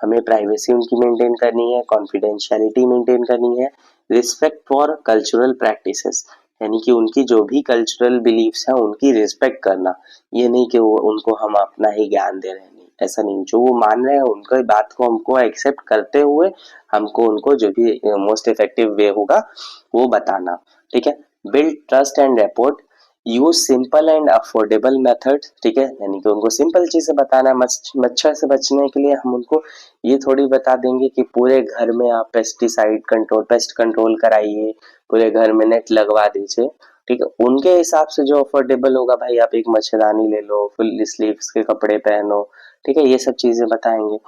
हमें प्राइवेसी उनकी मेंटेन करनी है, कॉन्फिडेंशियलिटी मेंटेन करनी है, रिस्पेक्ट फॉर कल्चरल प्रैक्टिसेस, यानी कि उनकी जो भी कल्चरल बिलीफ्स हैं उनकी रिस्पेक्ट करना, ये नहीं कि वो उनको हम अपना ही ज्ञान दे रहे हैं, नहीं ऐसा नहीं, जो वो मान रहे हैं उनकी बात को हमको एक्सेप्ट करते हुए हमको उनको जो भी मोस्ट इफेक्टिव वे होगा वो बताना, ठीक है। Build trust and rapport, use simple and affordable method, ठीक है, यानी कि उनको सिंपल चीजें बताना है। मच्छर से बचने के लिए हम उनको ये थोड़ी बता देंगे कि पूरे घर में आप पेस्ट कंट्रोल कराइए, पूरे घर में नेट लगवा दीजिए, ठीक है। उनके हिसाब से जो अफोर्डेबल होगा, भाई आप एक मच्छरदानी ले लो, फुल स्लीव्स के कपड़े पहनो, ठीक है, ये सब चीजें बताएंगे।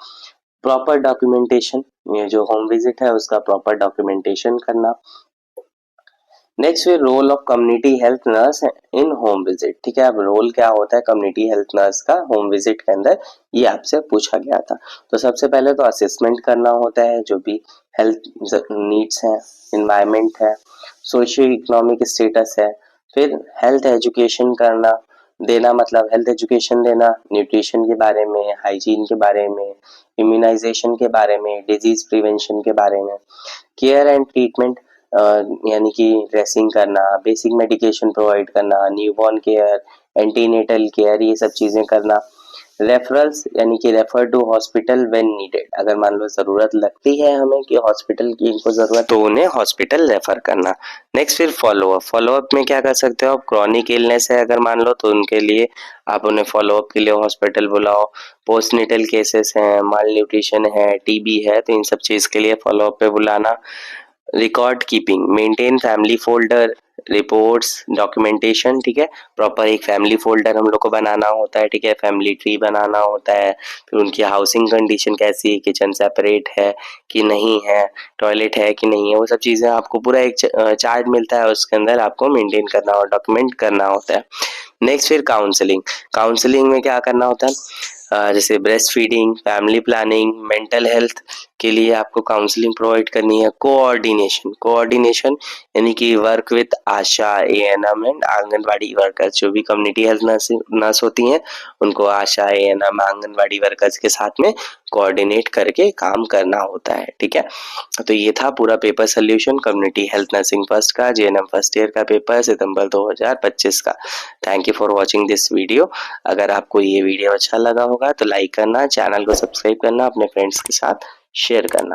प्रॉपर डॉक्यूमेंटेशन, ये जो होम विजिट है उसका प्रॉपर डॉक्यूमेंटेशन करना। नेक्स्ट फिर role of community health nurse in home visit, ठीक है। अब रोल क्या होता है कम्युनिटी हेल्थ नर्स का होम विजिट के अंदर, ये आपसे पूछा गया था। तो सबसे पहले तो असेसमेंट करना होता है, जो भी हेल्थ नीड्स हैं, इन्वायरमेंट है, सोशियो इकोनॉमिक स्टेटस है। फिर हेल्थ एजुकेशन करना देना, मतलब हेल्थ एजुकेशन देना, न्यूट्रिशन के बारे में, हाइजीन के बारे में, इम्यूनाइजेशन के बारे में, डिजीज प्रिवेंशन के बारे में। केयर एंड ट्रीटमेंट, यानी कि ड्रेसिंग करना, बेसिक मेडिकेशन प्रोवाइड करना, न्यूबॉर्न केयर, एंटीनेटल केयर, ये सब चीजें करना। रेफरल्स, यानी कि refer to hospital when needed, अगर मान लो जरूरत लगती है हमें कि हॉस्पिटल की इनको जरूरत, तो उन्हें हॉस्पिटल रेफर करना। नेक्स्ट फिर फॉलोअप, फॉलोअप में क्या कर सकते हो आप, क्रॉनिक इलनेस है अगर मान लो तो उनके लिए आप उन्हें फॉलोअप के लिए हॉस्पिटल बुलाओ। पोस्टनेटल केसेस हैं, माल न्यूट्रिशन है, टीबी है, तो इन सब चीज के लिए फॉलोअप पे बुलाना। Record keeping, maintain family folder, reports, documentation, ठीक है। प्रॉपर एक फैमिली फोल्डर हम लोग को बनाना होता है, ठीक है, फैमिली ट्री बनाना होता है। फिर उनकी हाउसिंग कंडीशन कैसी है, किचन सेपरेट है कि नहीं है, टॉयलेट है कि नहीं है, वो सब चीजें आपको पूरा एक चार्ट मिलता है, उसके अंदर आपको मेंटेन करना और डॉक्यूमेंट करना होता है। नेक्स्ट फिर काउंसलिंग, काउंसलिंग में क्या करना होता है, जैसे breast feeding, family planning, mental health के लिए आपको काउंसलिंग प्रोवाइड करनी है। कोऑर्डिनेशन, कोऑर्डिनेशन यानी कि work with Asha, ANM and anganwadi workers, जो भी कम्युनिटी हेल्थ नर्स होती हैं उनको आशा, एएनएम, आंगनवाड़ी वर्कर्स के साथ में कोऑर्डिनेट करके काम करना होता है, ठीक है। तो ये था पूरा paper solution community health nursing first का, जेएनएम फर्स्ट ईयर का पेपर सितंबर 2025 का। Thank you for watching this video. अगर आपको ये वीडियो अच्छा लगा होगा तो लाइक करना, चैनल को सब्सक्राइब करना, अपने फ्रेंड्स के साथ शेयर करना।